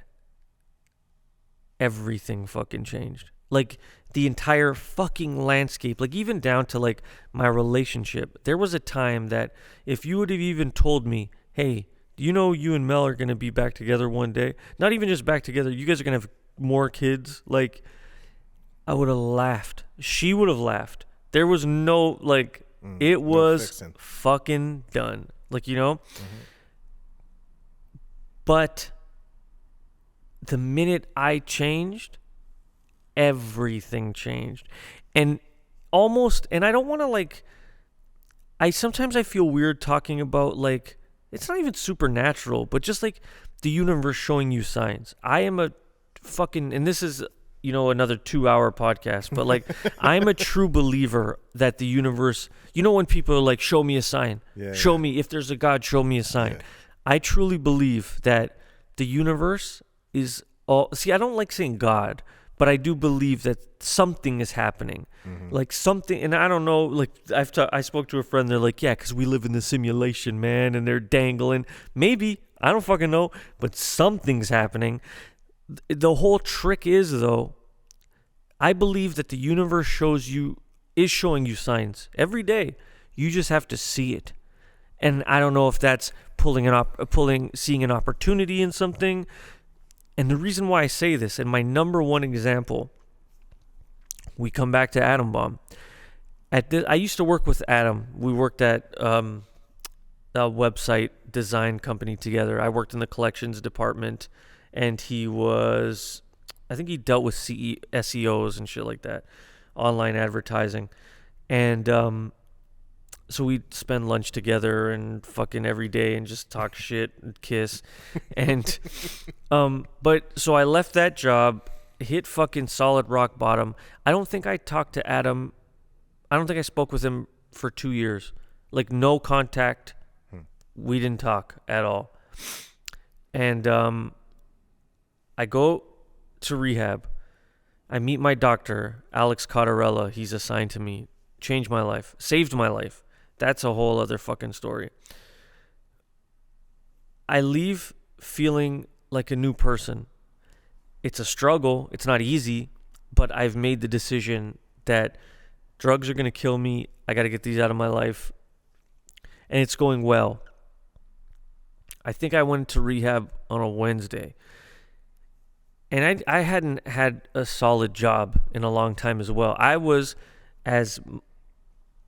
S1: everything fucking changed. Like the entire fucking landscape, like even down to like my relationship. There was a time that if you would have even told me, hey, you know, you and Mel are going to be back together one day. Not even just back together. You guys are going to have more kids. Like, I would have laughed. She would have laughed. There was no, like, it was
S2: fixing.
S1: fucking done. Like, you know? But the minute I changed, everything changed. And I don't want to, like, sometimes I feel weird talking about, like, it's not even supernatural, but just like the universe showing you signs. I am a fucking, and this is, you know, another 2-hour podcast, but like, I'm a true believer that the universe, you know, when people are like, show me a sign, show me, if there's a God, show me a sign. Yeah. I truly believe that the universe is all, see, I don't like saying God, but I do believe that something is happening, like something, and I don't know, like I spoke to a friend, they're like, yeah, because we live in the simulation, man, and they're dangling. Maybe, I don't fucking know, but something's happening. The whole trick is, though, I believe that the universe is showing you signs every day. You just have to see it. And I don't know if that's seeing an opportunity in something. And the reason why I say this, and my number one example, we come back to Atom Bomb. I used to work with Adam. We worked at a website design company together. I worked in the collections department, and I think he dealt with SEOs and shit like that, online advertising. And so we'd spend lunch together and fucking every day and just talk shit and kiss. And but so I left that job, hit fucking solid rock bottom. I don't think I talked to Adam. I don't think I spoke with him for 2 years. Like, no contact. We didn't talk at all. And I go to rehab. I meet my doctor, Alex Cottarella. He's assigned to me. Changed my life. Saved my life. That's a whole other fucking story. I leave feeling like a new person. It's a struggle. It's not easy, but I've made the decision that drugs are going to kill me. I got to get these out of my life. And it's going well. I think I went to rehab on a Wednesday. And I hadn't had a solid job in a long time as well. I was as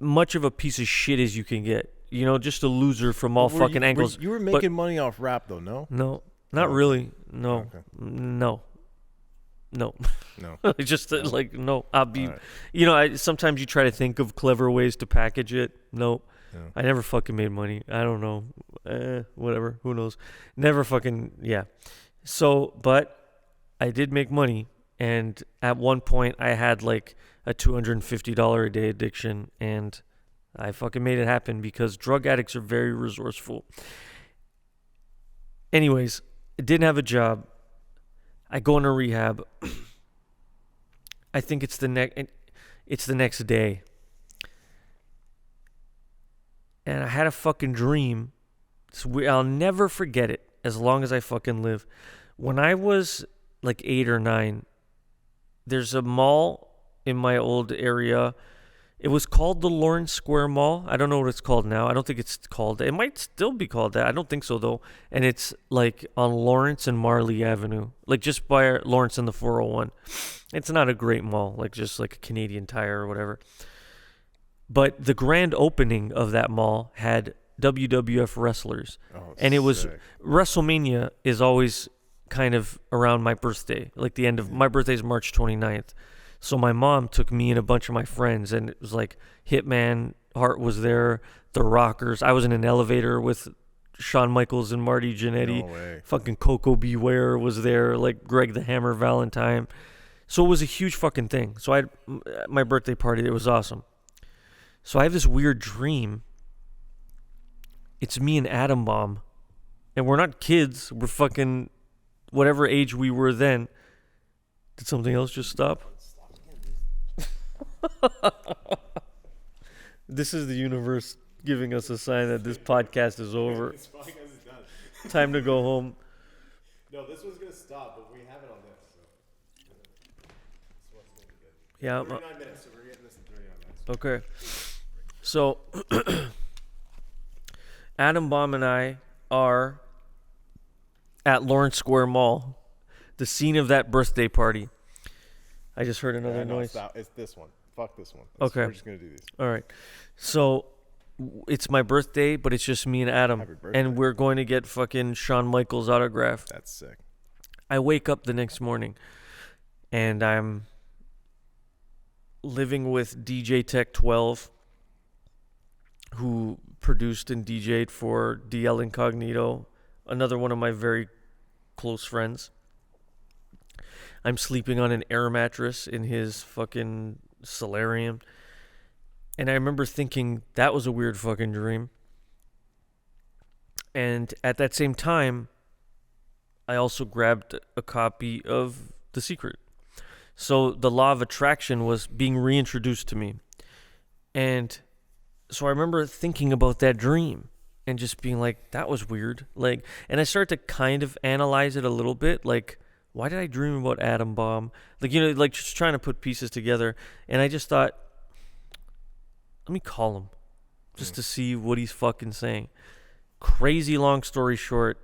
S1: much of a piece of shit as you can get. You know, just a loser from all fucking angles.
S2: You were making money off rap, though, no?
S1: No, not really. No.
S2: Okay.
S1: No.
S2: No.
S1: Just like, no. I'll be, right. You know, sometimes you try to think of clever ways to package it. No. Yeah. I never fucking made money. I don't know. Whatever. Who knows? Never fucking, yeah. So, but I did make money. And at one point, I had like a $250 a day addiction. And I fucking made it happen because drug addicts are very resourceful. Anyways, I didn't have a job. I go into rehab. I think it's the next day. And I had a fucking dream. I'll never forget it as long as I fucking live. When I was like 8 or 9, there's a mall in my old area. It was called the Lawrence Square Mall. I don't know what it's called now. I don't think it's called. It might still be called that. I don't think so, though. And it's like on Lawrence and Marley Avenue, like just by Lawrence and the 401. It's not a great mall, like just like a Canadian Tire or whatever. But the grand opening of that mall had WWF wrestlers. Oh, and it was sick. WrestleMania is always kind of around my birthday, like the end of my birthday is March 29th. So my mom took me and a bunch of my friends, and it was like Hitman Hart was there, the Rockers. I was in an elevator with Shawn Michaels and Marty Jannetty.
S2: No way.
S1: Fucking Coco Beware was there, like Greg the Hammer Valentine. So it was a huge fucking thing. So I had my birthday party. It was awesome. So I have this weird dream. It's me and Atom Bomb, and we're not kids. We're fucking whatever age we were then. Did something else just stop? This is the universe giving us a sign that this podcast is over. This podcast is done. Time to go home.
S2: No, this was going to stop, but we have it on this. So. This one's going to be good.
S1: Yeah.
S2: 39 minutes, so we're getting this in 39 minutes.
S1: Okay. So, Atom Bomb and I are at Lawrence Square Mall, the scene of that birthday party. I just heard another noise.
S2: It's this one. fuck this one.
S1: Okay.
S2: We're just gonna do these.
S1: All right. So it's my birthday, but it's just me and Adam,
S2: Happy birthday.
S1: and we're going to get fucking Shawn Michaels autograph.
S2: That's sick.
S1: I wake up the next morning, and I'm living with DJ Tech 12, who produced and DJ'd for DL Incognito, another one of my very close friends. I'm sleeping on an air mattress in his fucking solarium. And I remember thinking that was a weird fucking dream. And at that same time, I also grabbed a copy of The Secret. So the law of attraction was being reintroduced to me. And so I remember thinking about that dream and just being like, that was weird. Like, and I started to kind of analyze it a little bit. Like, why did I dream about Atom Bomb? Like, you know, like just trying to put pieces together. And I just thought, let me call him just to see what he's fucking saying. Crazy long story short,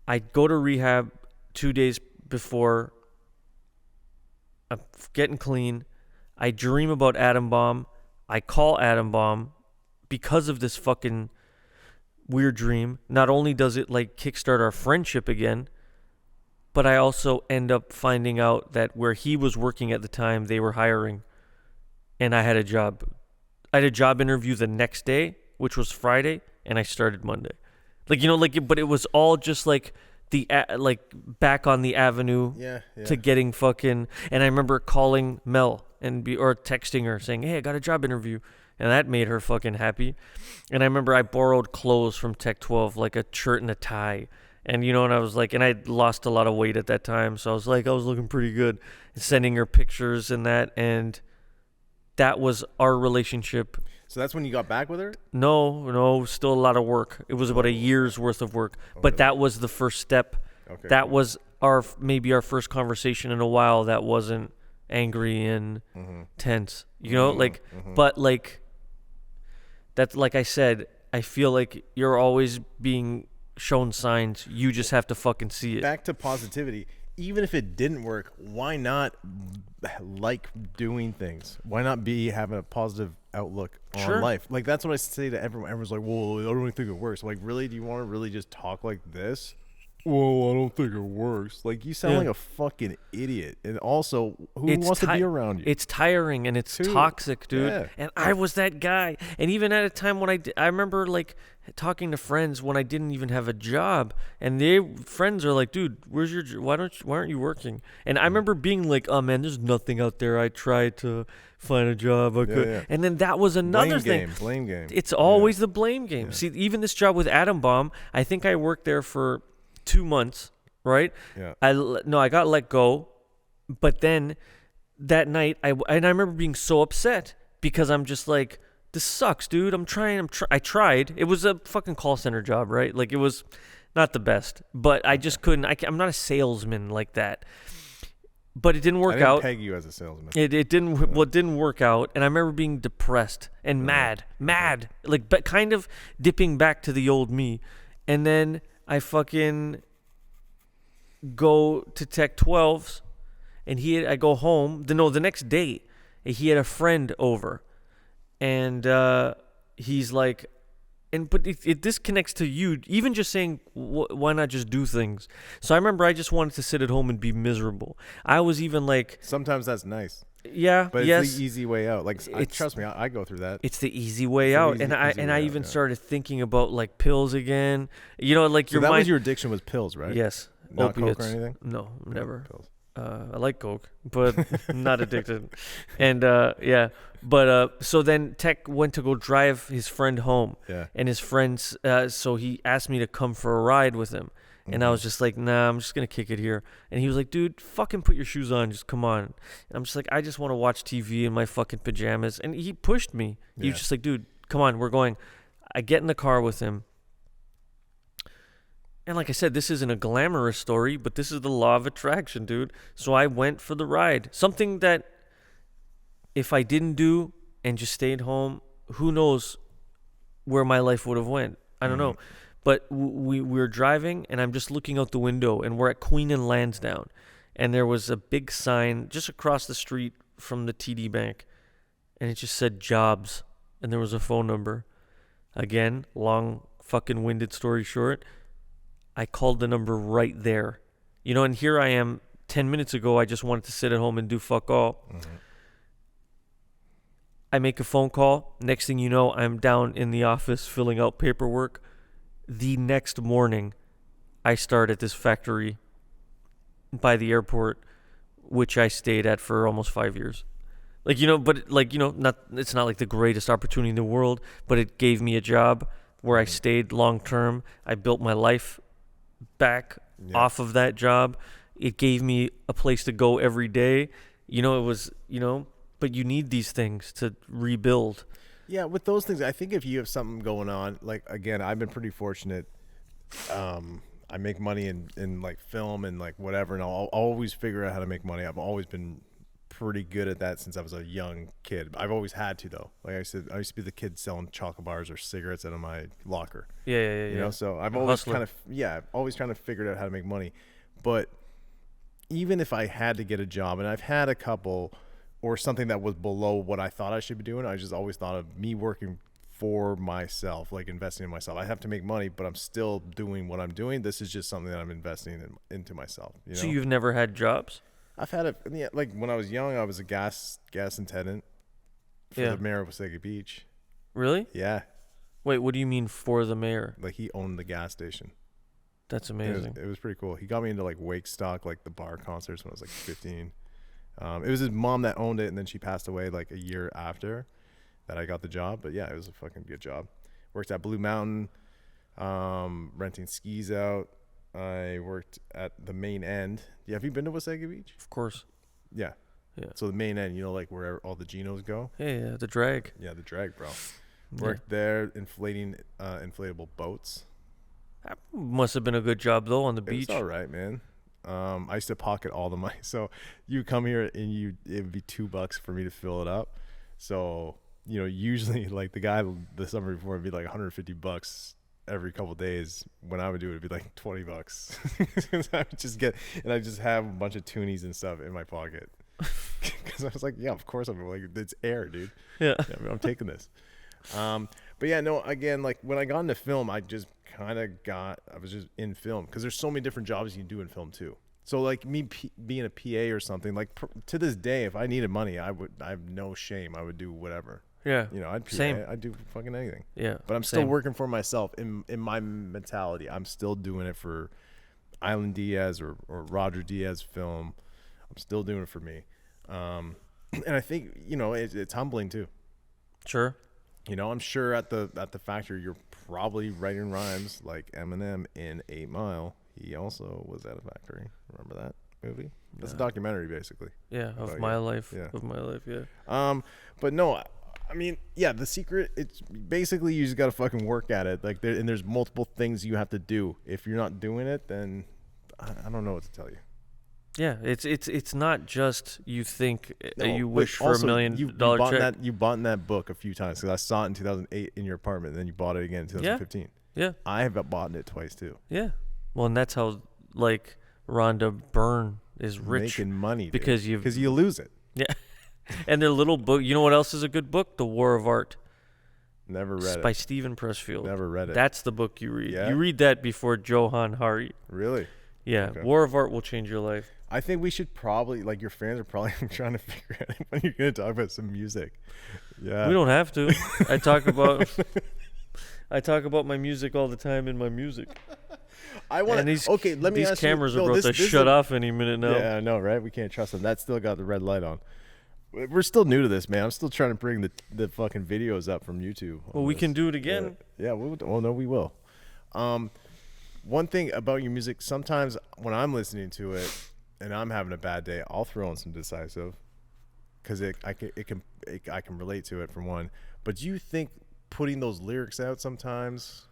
S1: I go to rehab 2 days before. I'm getting clean. I dream about Atom Bomb. I call Atom Bomb because of this fucking weird dream. Not only does it like kickstart our friendship again, but I also end up finding out that where he was working at the time, they were hiring, and I had a job. I had a job interview the next day, which was Friday, and I started Monday. Like, you know, like, but it was all just like like back on the avenue to getting fucking. And I remember calling Mel or texting her saying, hey, I got a job interview. And that made her fucking happy. And I remember I borrowed clothes from Tech 12, like a shirt and a tie. And, you know, and I was like, and I'd lost a lot of weight at that time. So I was like, I was looking pretty good. And sending her pictures and that. And that was our relationship.
S2: So that's when you got back with her?
S1: No, still a lot of work. It was about a year's worth of work. But that was the first step.
S2: Okay,
S1: that was maybe our first conversation in a while that wasn't angry and tense. You know, but like, that's like I said, I feel like you're always being shown signs. You just have to fucking see it.
S2: Back to positivity. Even if it didn't work, why not like doing things? Why not be having a positive outlook on life? Like, that's what I say to everyone. Everyone's like, well, I don't really think it works. Like, really? Do you want to really just talk like this? Well, I don't think it works. Like, you sound like a fucking idiot. And also, who wants to be around you?
S1: It's tiring and it's toxic, dude. Yeah. And I was that guy. And even at a time when I remember like talking to friends when I didn't even have a job, and friends are like, dude, why aren't you working? And I remember being like, oh man, there's nothing out there. I tried to find a job. And then that was another thing.
S2: Blame game.
S1: It's always the blame game. Yeah. See, even this job with Atom Bomb, I think I worked there for 2 months, right? Yeah. I got let go, but then that night I remember being so upset because I'm just like, this sucks, dude. I tried. It was a fucking call center job, right? Like, it was not the best, but I just couldn't. I'm not a salesman like that. But it didn't work out.
S2: I didn't peg you as a salesman.
S1: It didn't. Well, it didn't work out, and I remember being depressed and mad, like, but kind of dipping back to the old me, and then I fucking go to Tech 12's, and I go home. The next day, he had a friend over, and he's like, but this connects to you, even just saying, why not just do things? So I remember I just wanted to sit at home and be miserable. I was even like,
S2: sometimes that's nice.
S1: Yeah,
S2: but it's the easy way out. Like, trust me, I go through that.
S1: It's the easy way out, and I even started thinking about like pills again. You know, like, so
S2: that was your addiction, was pills, right?
S1: Yes.
S2: Not
S1: opiates.
S2: Coke or anything?
S1: No, never.
S2: Pills.
S1: I like Coke, but not addicted. And but so then Tech went to go drive his friend home. Yeah. And his friends, so he asked me to come for a ride with him. And I was just like, nah, I'm just going to kick it here. And he was like, dude, fucking put your shoes on. Just come on. And I'm just like, I just want to watch TV in my fucking pajamas. And he pushed me. He was just like, dude, come on, we're going. I get in the car with him. And like I said, this isn't a glamorous story, but this is the law of attraction, dude. So I went for the ride. Something that if I didn't do and just stayed home, who knows where my life would have went. I don't know. But we were driving, and I'm just looking out the window, and we're at Queen and Lansdowne. And there was a big sign just across the street from the TD Bank, and it just said jobs, and there was a phone number. Again, long fucking winded story short, I called the number right there. You know, and here I am 10 minutes ago, I just wanted to sit at home and do fuck all.
S2: Mm-hmm.
S1: I make a phone call. Next thing you know, I'm down in the office filling out paperwork. The next morning, I start at this factory by the airport, which I stayed at for almost 5 years. Like, you know, but like, you know, it's not like the greatest opportunity in the world, but it gave me a job where I stayed long term. I built my life back off of that job. It gave me a place to go every day. You know, it was, you know, but you need these things to rebuild.
S2: Yeah, with those things, I think if you have something going on, like, again, I've been pretty fortunate. I make money in like film and like whatever, and I'll always figure out how to make money. I've always been pretty good at that since I was a young kid. I've always had to, though. Like I said, I used to be the kid selling chocolate bars or cigarettes out of my locker.
S1: Yeah.
S2: You know, so I've always kind of figured out how to make money. But even if I had to get a job, and I've had a couple, or something that was below what I thought I should be doing, I just always thought of me working for myself, like investing in myself. I have to make money, but I'm still doing what I'm doing. This is just something that I'm investing into myself. You know?
S1: So you've never had jobs?
S2: I've had like when I was young, I was a gas attendant for the mayor of Wasaga Beach.
S1: Really?
S2: Yeah.
S1: Wait, what do you mean for the mayor?
S2: Like, he owned the gas station.
S1: That's amazing.
S2: It was pretty cool. He got me into like Wake Stock, like the bar concerts, when I was like 15. It was his mom that owned it, and then she passed away like a year after that I got the job. But yeah, it was a fucking good job. Worked at Blue Mountain, renting skis out. I worked at the main end. Yeah, have you been to Wasaga Beach?
S1: Of course.
S2: Yeah.
S1: Yeah.
S2: So the main end, you know, like where all the Genos go?
S1: Yeah, the drag.
S2: Yeah, the drag, bro. Worked there inflating inflatable boats.
S1: That must have been a good job, though, on the beach.
S2: It's all right, man. I used to pocket all the money. So you come here and it would be $2 for me to fill it up. So, you know, usually like the guy the summer before would be like $150 every couple days. When I would do it, it'd be like $20. I would just I just have a bunch of toonies and stuff in my pocket. Because I was like, yeah, of course I'm like, it's air, dude.
S1: Yeah.
S2: I'm taking this. But yeah, no, again, like when I got into film, I was just in film, because there's so many different jobs you can do in film too. So like me being a PA or something, like to this day, if I needed money, I have no shame. I would do whatever.
S1: Yeah.
S2: You know, I'd PA,
S1: Same.
S2: I'd do fucking anything.
S1: Yeah.
S2: But I'm still working for myself in my mentality. I'm still doing it for Island Diaz or Roger Diaz film. I'm still doing it for me. And I think, you know, it's humbling too.
S1: Sure.
S2: You know, I'm sure at the factory you're probably writing rhymes like Eminem in 8 Mile. He also was at a factory. Remember that movie? That's a documentary, basically.
S1: Yeah, of my life.
S2: Yeah.
S1: Of my life, yeah.
S2: But no, I mean, yeah, the secret, it's basically you just got to fucking work at it. Like, there's multiple things you have to do. If you're not doing it, then I don't know what to tell you.
S1: Yeah, it's not just you think you wish for
S2: also,
S1: $1 million check.
S2: You bought in that book a few times, because I saw it in 2008 in your apartment, and then you bought it again in 2015.
S1: Yeah.
S2: I have bought it twice too.
S1: Yeah. Well, and that's how like Rhonda Byrne is rich,
S2: making money, dude,
S1: because
S2: you lose it.
S1: Yeah. And their little book. You know what else is a good book? The War of Art.
S2: Never read it.
S1: By Stephen Pressfield.
S2: Never read it.
S1: That's the book you read.
S2: Yeah?
S1: You read that before Johann Hari.
S2: Really?
S1: Yeah.
S2: Okay.
S1: War of Art will change your life.
S2: I think we should probably, like, your fans are probably trying to figure out when you're going to talk about some music. Yeah.
S1: We don't have to. I talk about my music all the time in my music.
S2: Let me
S1: these
S2: ask you.
S1: These cameras are about to shut off any minute now.
S2: Yeah, I know, right? We can't trust them. That's still got the red light on. We're still new to this, man. I'm still trying to bring the fucking videos up from YouTube.
S1: Well, we can do it again.
S2: Yeah, we will. One thing about your music, sometimes when I'm listening to it and I'm having a bad day, I'll throw on some Decisive, because I can relate to it, for one. But do you think putting those lyrics out sometimes,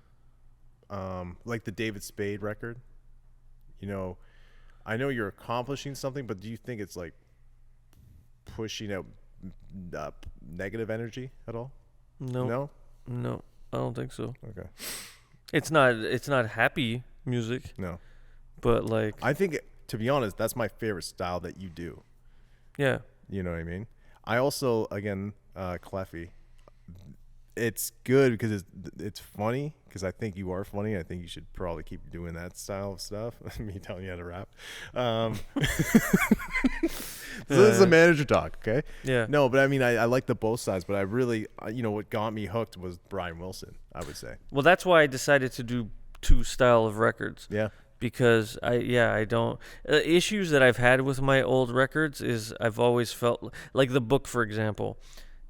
S2: like the David Spade record, you know, I know you're accomplishing something, but do you think it's like pushing out negative energy at all?
S1: No, I don't think so.
S2: Okay.
S1: It's not happy music.
S2: No.
S1: But like,
S2: I think, to be honest, that's my favorite style that you do.
S1: Yeah.
S2: You know what I mean? I also, again, Cleffy. It's good because it's funny, because I think you are funny. I think you should probably keep doing that style of stuff. Me telling you how to rap. So this is a manager talk, okay?
S1: Yeah.
S2: No, but I mean, I like the both sides, but I really, what got me hooked was Brian Wilson, I would say.
S1: Well, that's why I decided to do 2 style of records.
S2: Yeah.
S1: Because I don't issues that I've had with my old records is I've always felt like the book, for example,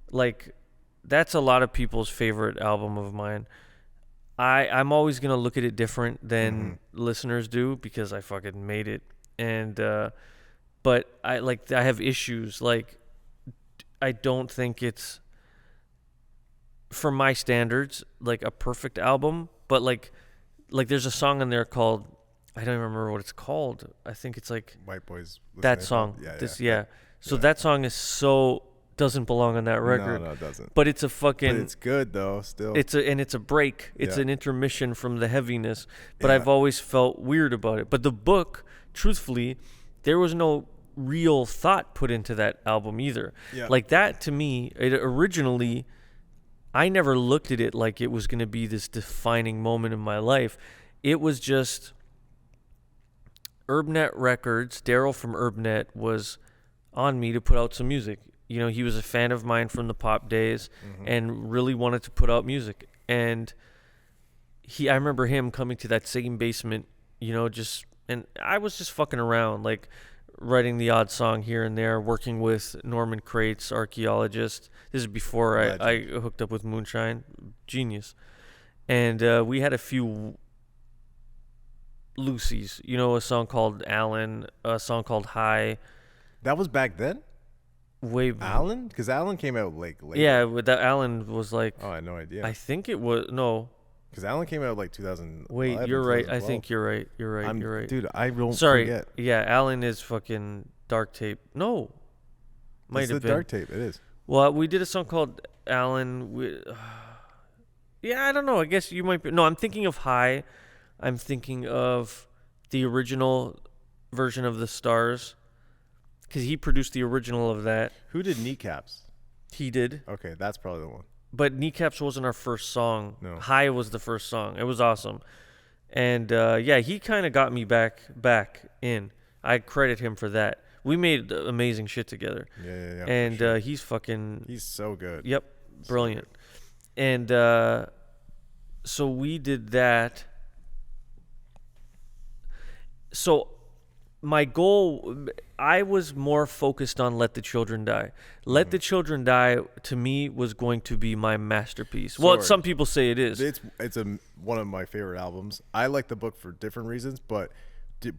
S1: like that's a lot of people's favorite album of mine. I'm always gonna look at it different than listeners do because I fucking made it, and but I have issues. Like I don't think it's, for my standards, like a perfect album, but like there's a song in there called, I don't even remember what it's called. I think it's like
S2: White Boys.
S1: that song.
S2: Yeah.
S1: So that song is doesn't belong on that record.
S2: No, it doesn't.
S1: But it's a fucking.
S2: But it's good though. Still.
S1: It's a break. It's
S2: Yeah.
S1: an intermission from the heaviness. But
S2: Yeah.
S1: I've always felt weird about it. But the book, truthfully, there was no real thought put into that album either.
S2: Yeah.
S1: Like that, to me, it originally, I never looked at it like it was going to be this defining moment in my life. It was just Urbnet Records. Daryl from Urbnet was on me to put out some music. He was a fan of mine from the pop days and really wanted to put out music. And I remember him coming to that same basement, and I was just fucking around, like writing the odd song here and there, working with Norman Crates, archaeologist. This is before I hooked up with Moonshine. Genius. And we had a few Lucy's, a song called Alan, a song called High.
S2: That was back then?
S1: Way
S2: Alan? Because Alan came out late.
S1: Yeah, but that Alan was like.
S2: Oh, I had no idea.
S1: I think it was no.
S2: Because Alan came out like 2000.
S1: Wait, you're right. I think you're right. You're right.
S2: Dude, I don't
S1: Sorry.
S2: forget.
S1: Yeah, Alan is fucking Dark Tape. No, might
S2: It's
S1: have
S2: the
S1: been
S2: Dark Tape. It is.
S1: Well, we did a song called Alan. Yeah, I don't know. I guess you might be. No, I'm thinking of High. I'm thinking of the original version of The Stars. Because he produced the original of that.
S2: Who did Kneecaps?
S1: He did.
S2: Okay, that's probably the one.
S1: But Kneecaps wasn't our first song.
S2: No.
S1: High was the first song. It was awesome. And he kind of got me back in. I credit him for that. We made amazing shit together.
S2: Yeah.
S1: And
S2: sure.
S1: he's fucking.
S2: He's so good.
S1: Yep, brilliant. And so we did that. So my goal, I was more focused on Let the Children Die. Let the Children Die, to me, was going to be my masterpiece. Well,
S2: Sorry.
S1: some people say it is.
S2: It's one of my favorite albums. I like the book for different reasons, but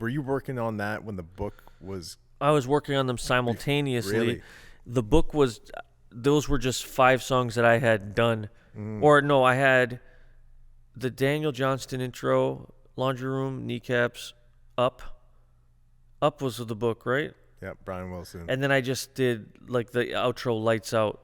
S2: were you working on that when the book was?
S1: I was working on them simultaneously.
S2: Really?
S1: The book was, those were just 5 songs that I had done. Or no, I had the Daniel Johnston intro, Laundry Room, Kneecaps, Up was the book, right?
S2: Yeah, Brian Wilson.
S1: And then I just did like the outro, Lights Out.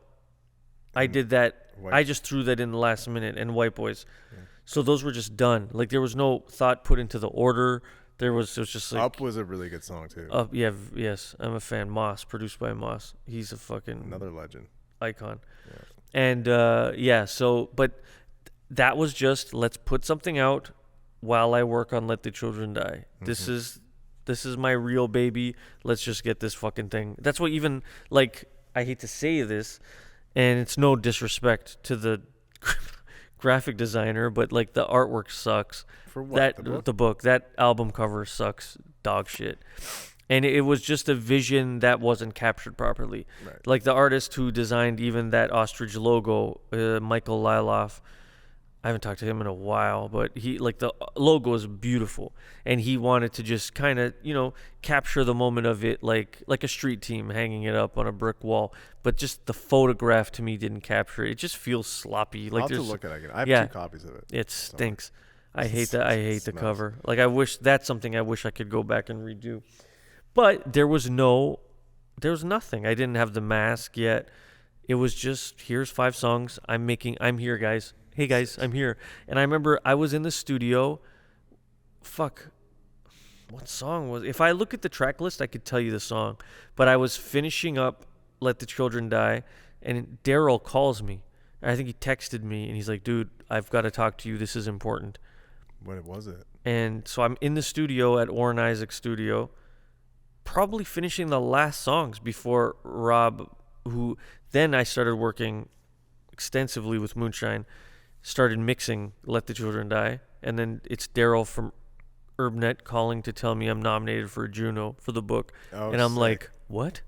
S1: I did that. I just threw that in the last minute, and White Boys. Yeah. So those were just done. Like there was no thought put into the order. It was just like
S2: Up was a really good song too.
S1: Yes, I'm a fan. Moss, produced by Moss. He's a fucking
S2: another legend,
S1: icon.
S2: Yeah.
S1: And so but that was just, let's put something out while I work on Let the Children Die. This is my real baby. Let's just get this fucking thing. That's what, even, like, I hate to say this, and it's no disrespect to the graphic designer, but, like, the artwork sucks.
S2: For what?
S1: The book. That album cover sucks dog shit. And it was just a vision that wasn't captured properly.
S2: Right.
S1: Like, the artist who designed even that ostrich logo, Michael Liloff, I haven't talked to him in a while, but the logo is beautiful, and he wanted to just kind of, capture the moment of it, like a street team hanging it up on a brick wall. But just the photograph to me didn't capture it. It just feels sloppy. Like
S2: I'll have to look at it again. I have 2 copies of it.
S1: It stinks. I hate that. I hate the cover. Like, that's something I wish I could go back and redo. But there was nothing. I didn't have the mask yet. It was just, here's 5 songs. I'm here, guys. Hey guys, I'm here. And I remember I was in the studio. What song was it? If I look at the track list, I could tell you the song. But I was finishing up Let the Children Die, and Daryl calls me. I think he texted me, and he's like, dude, I've got to talk to you. This is important.
S2: What was it?
S1: And so I'm in the studio at Warren Isaac's studio, probably finishing the last songs before Rob, who then I started working extensively with Moonshine, started mixing Let the Children Die. And then it's Daryl from Urbnet calling to tell me I'm nominated for a Juno for the book.
S2: Oh,
S1: and I'm
S2: sick.
S1: like, what?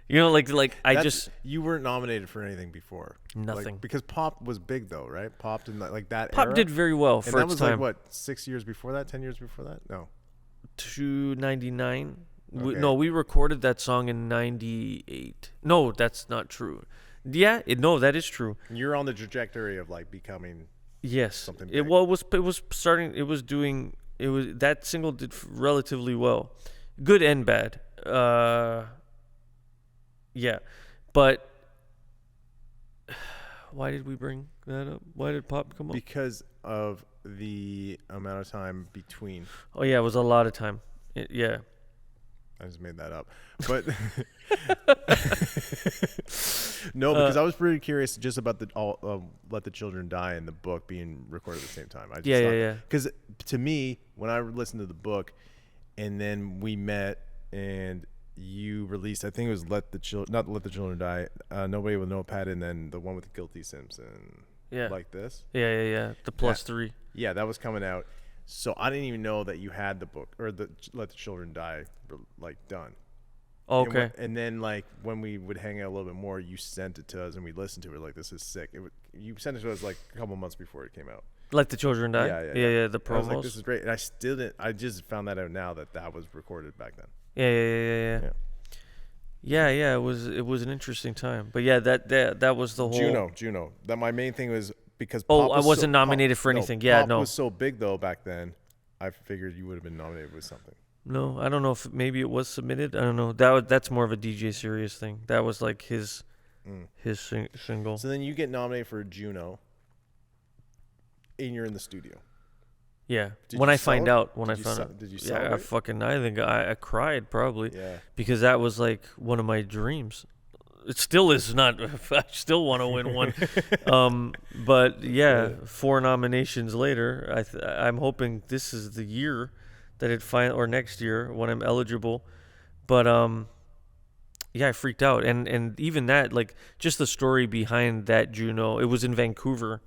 S1: You know, like
S2: you weren't nominated for anything before.
S1: Nothing.
S2: Because Pop was big though, right? Pop did like that.
S1: Pop
S2: era?
S1: did very well
S2: and
S1: for
S2: that
S1: its
S2: was
S1: time.
S2: like what, 6 years before that, 10 years before that? No,
S1: 299.
S2: Okay.
S1: No, we recorded that song in 98. No, that's not true. Yeah, no, that is true.
S2: you're on the trajectory of like becoming.
S1: Yes,
S2: Something
S1: it
S2: big.
S1: was starting. It was doing. It was that single did relatively well, good and bad. Yeah, but why did we bring that up? Why did Pop come up?
S2: Because of the amount of time between.
S1: Oh yeah, it was a lot of time. Yeah.
S2: I just made that up, but no, because I was pretty curious just about Let the Children Die and the book being recorded at the same time.
S1: Yeah.
S2: Because to me, when I listened to the book, and then we met, and you released, I think it was not Let the Children Die, Nobody Will Know Pat, and then the one with the Guilty Simpson.
S1: Yeah.
S2: Like this.
S1: Yeah. The +3.
S2: Yeah, that was coming out. So I didn't even know that you had the book or the Let the Children Die like done.
S1: Okay.
S2: And then like when we would hang out a little bit more, you sent it to us and we listened to it. Like, this is sick. You sent it to us like a couple months before it came out.
S1: Let the Children Die.
S2: Yeah.
S1: The promos.
S2: I was like, this is great. And I still didn't. I just found that out now that was recorded back then.
S1: Yeah. It was an interesting time. But yeah, that was the whole
S2: Juno. That my main thing was because.
S1: Oh,
S2: Pop
S1: I
S2: was
S1: wasn't nominated for anything. Yeah,
S2: Pop
S1: no.
S2: was so big though back then. I figured you would have been nominated with something.
S1: No, I don't know if maybe it was submitted. I don't know. That's more of a DJ Serious thing. That was like his single.
S2: So then you get nominated for a Juno, and you're in the studio.
S1: Yeah.
S2: Did
S1: When
S2: you
S1: I find
S2: celebrate?
S1: out, when I found out.
S2: Did you
S1: Yeah,
S2: celebrate?
S1: I think I cried probably.
S2: Yeah.
S1: Because that was like one of my dreams. It still is not. I still want to win one. But yeah, 4 nominations later, I'm hoping this is the year that or next year when I'm eligible. But yeah, I freaked out, and even that, like, just the story behind that Juno. It was in Vancouver,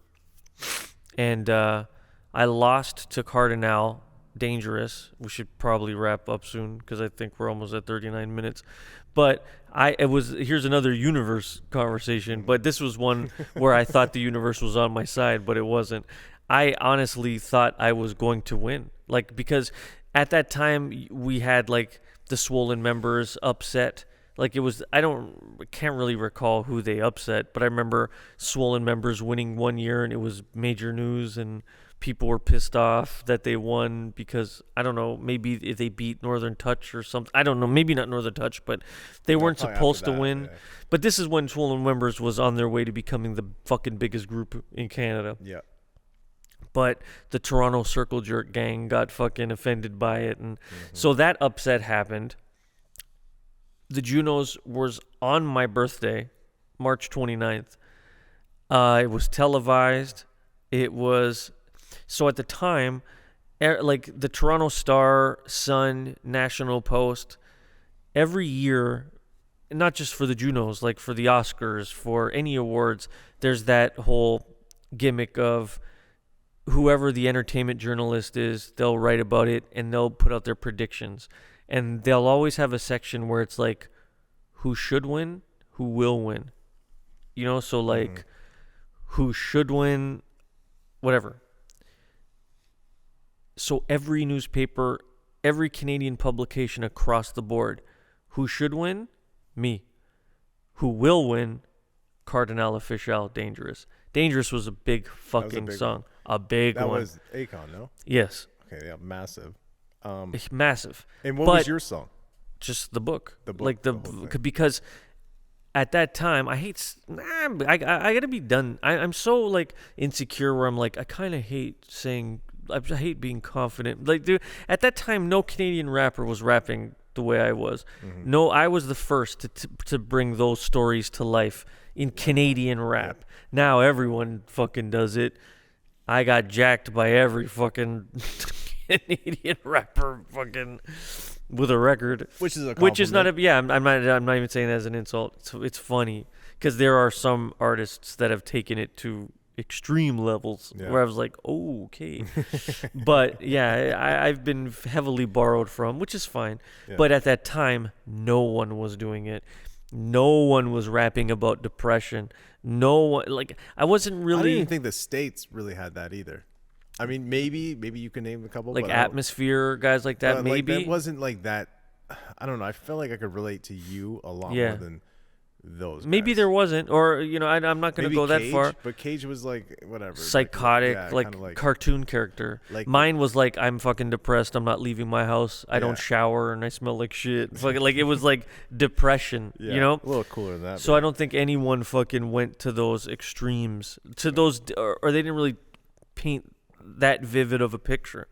S1: and I lost to Cardinal. Dangerous. We should probably wrap up soon because I think we're almost at 39 minutes. But here's another universe conversation, but this was one where I thought the universe was on my side, but it wasn't. I honestly thought I was going to win. Like, because at that time we had like the Swollen members upset. Like, it was, can't really recall who they upset, but I remember Swollen members winning one year and it was major news and people were pissed off that they won because, I don't know, maybe if they beat Northern Touch or something. I don't know, maybe not Northern Touch, but they weren't supposed to win.
S2: Yeah.
S1: But this is when Swollen members was on their way to becoming the fucking biggest group in Canada.
S2: Yeah.
S1: But the Toronto Circle Jerk gang got fucking offended by it. And so that upset happened. The Junos was on my birthday, March 29th. It was televised. It was... So at the time, like the Toronto Star, Sun, National Post, every year, not just for the Junos, like for the Oscars, for any awards, there's that whole gimmick of whoever the entertainment journalist is, they'll write about it and they'll put out their predictions. And they'll always have a section where it's like, who should win, who will win. You know, so like, who should win, whatever. So every newspaper, every Canadian publication across the board, who should win? Me. Who will win? Cardinal Official, Dangerous. Dangerous was a big fucking song. A big one.
S2: That was Akon, no?
S1: Yes.
S2: Okay, yeah, massive.
S1: It's massive.
S2: And what was your song?
S1: Just the book.
S2: The book.
S1: Like
S2: the whole thing.
S1: because at that time, I gotta be done. I'm so like insecure where I'm like, I kind of hate hate being confident. Like, dude, at that time, no Canadian rapper was rapping the way I was. No, I was the first to bring those stories to life in Canadian rap. Now everyone fucking does it. I got jacked by every fucking Canadian rapper fucking with a record,
S2: Which is a
S1: which is not a
S2: compliment.
S1: I'm not even saying that as an insult. It's funny because there are some artists that have taken it to extreme levels where I was like, oh, okay. But yeah, I've been heavily borrowed from, which is fine. But at that time, no one was doing it. No one was rapping about depression. No one, like, I wasn't really.
S2: I didn't even think the States really had that either. I mean, maybe you can name a couple.
S1: Like
S2: but
S1: Atmosphere, guys like that, maybe.
S2: Like, that wasn't like that. I don't know. I felt like I could relate to you a lot more than those
S1: Maybe
S2: guys.
S1: there wasn't, or I'm not going to go that
S2: Cage,
S1: far.
S2: But Cage was like whatever,
S1: Psychotic,
S2: like
S1: cartoon character.
S2: like-
S1: Mine was like, I'm fucking depressed. I'm not leaving my house. I don't shower and I smell like shit. Fucking, like, it was like depression,
S2: a little cooler than that.
S1: So I don't think anyone fucking went to those extremes, to those, or they didn't really paint that vivid of a picture.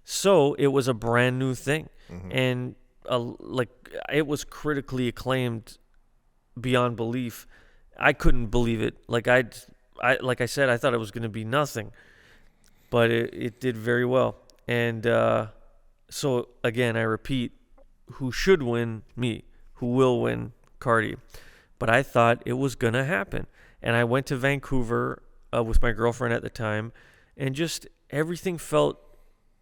S1: So it was a brand new thing, and like, it was critically acclaimed beyond belief. I couldn't believe it. Like like I said, I thought it was going to be nothing, but it did very well. And so again, I repeat, who should win? Me. Who will win? Cardi. But I thought it was going to happen. And I went to Vancouver with my girlfriend at the time, and just everything felt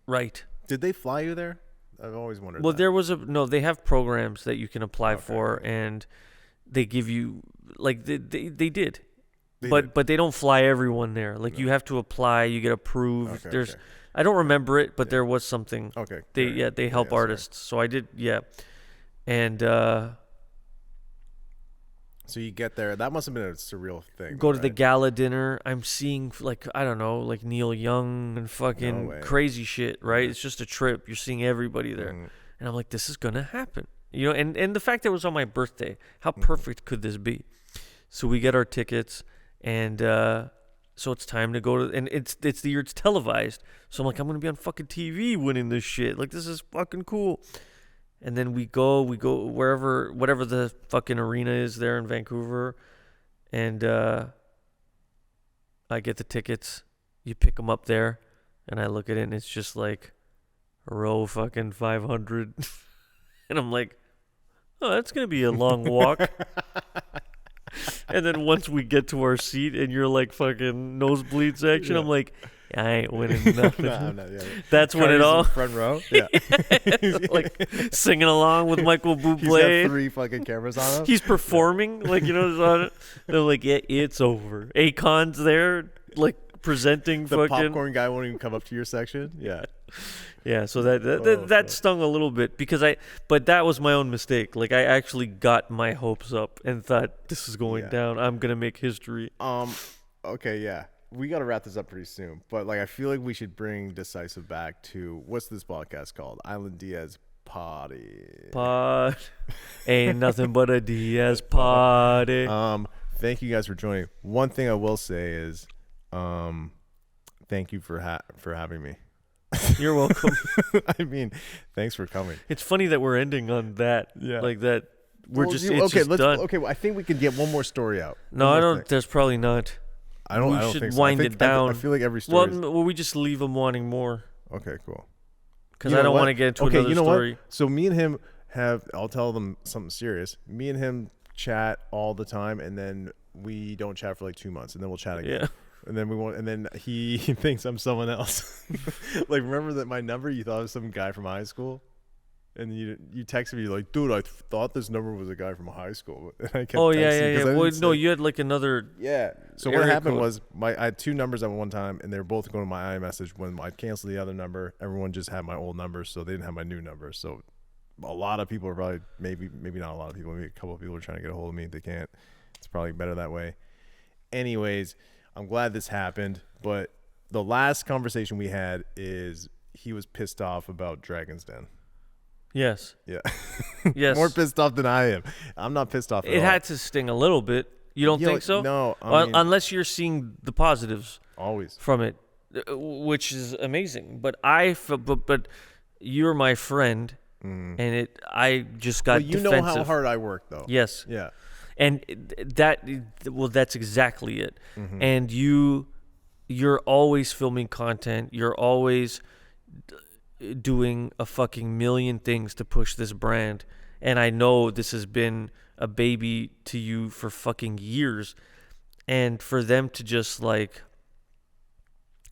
S1: right.
S2: Did they fly you there? I've always wondered.
S1: Well,
S2: that.
S1: there was they have programs that you can apply for, and they give you, like, they did. But they don't fly everyone there. Like, you have to apply, you get approved. I don't remember it, but there was something.
S2: Okay.
S1: They help artists. So I did, And
S2: so you get there. That must have been a surreal thing.
S1: go to the gala dinner. I'm seeing, like, I don't know, like Neil Young and fucking crazy shit, right? It's just a trip. You're seeing everybody there. And I'm like, this is going to happen. And the fact that it was on my birthday, how perfect could this be? So we get our tickets, and so it's time to go to, and it's the year it's televised. So I'm like, I'm going to be on fucking TV winning this shit. Like, this is fucking cool. And then we go whatever the fucking arena is there in Vancouver, and I get the tickets. You pick them up there, and I look at it, and it's just like row fucking 500. And I'm like, oh, that's going to be a long walk. And then once we get to our seat and you're like fucking nosebleed section, I'm like, I ain't winning nothing.
S2: I'm not,
S1: That's when it all.
S2: Front row. Yeah.
S1: Like singing along with Michael Bublé.
S2: He's got 3 fucking cameras on him.
S1: He's performing, like, they're like, yeah, it's over. Akon's there, like, presenting
S2: The
S1: fucking.
S2: popcorn guy won't even come up to your section. Yeah.
S1: Yeah, so that stung a little bit but that was my own mistake. Like, I actually got my hopes up and thought, this is going down. I'm gonna make history.
S2: Okay, yeah. We got to wrap this up pretty soon, but like I feel like we should bring Decisive back to what's this podcast called? Island Diaz Party.
S1: Pod ain't nothing but a Diaz party.
S2: Thank you guys for joining. One thing I will say is, thank you for having me.
S1: You're welcome.
S2: I mean, thanks for coming.
S1: It's funny that we're ending on that.
S2: Yeah.
S1: Like that. We're just
S2: let's
S1: done.
S2: Okay, well, I think we can get one more story out.
S1: No, I don't. There's probably not.
S2: I don't
S1: should
S2: think so.
S1: wind it down.
S2: I feel like every story.
S1: Well, we just leave them wanting more.
S2: Okay, cool.
S1: Because I don't want to get into another story.
S2: What? So me and him I'll tell them something serious. Me and him chat all the time, and then we don't chat for like 2 months, and then we'll chat again.
S1: Yeah.
S2: And then and then he thinks I'm someone else. Like, remember that my number, you thought it was some guy from high school? And you texted me, you're like, dude, I thought this number was a guy from high school. And I kept texting
S1: yeah. Well, no, you had like another.
S2: Yeah. So what happened was I had 2 numbers at one time, and they were both going to my iMessage. When I canceled the other number, everyone just had my old number, so they didn't have my new number. So a lot of people are probably, maybe not a lot of people, maybe a couple of people are trying to get a hold of me. They can't. It's probably better that way. Anyways, I'm glad this happened, but the last conversation we had is he was pissed off about Dragon's Den.
S1: Yes.
S2: Yeah.
S1: Yes.
S2: More pissed off than I am. I'm not pissed off at all.
S1: It had to sting a little bit. You don't think so?
S2: No.
S1: Unless you're seeing the positives
S2: always
S1: from it, which is amazing. But but you're my friend, and I just got
S2: But you
S1: defensive.
S2: know how hard I work, though.
S1: Yes.
S2: Yeah.
S1: And that's exactly it. And you're always filming content. You're always doing a fucking million things to push this brand. And I know this has been a baby to you for fucking years. And for them to just like,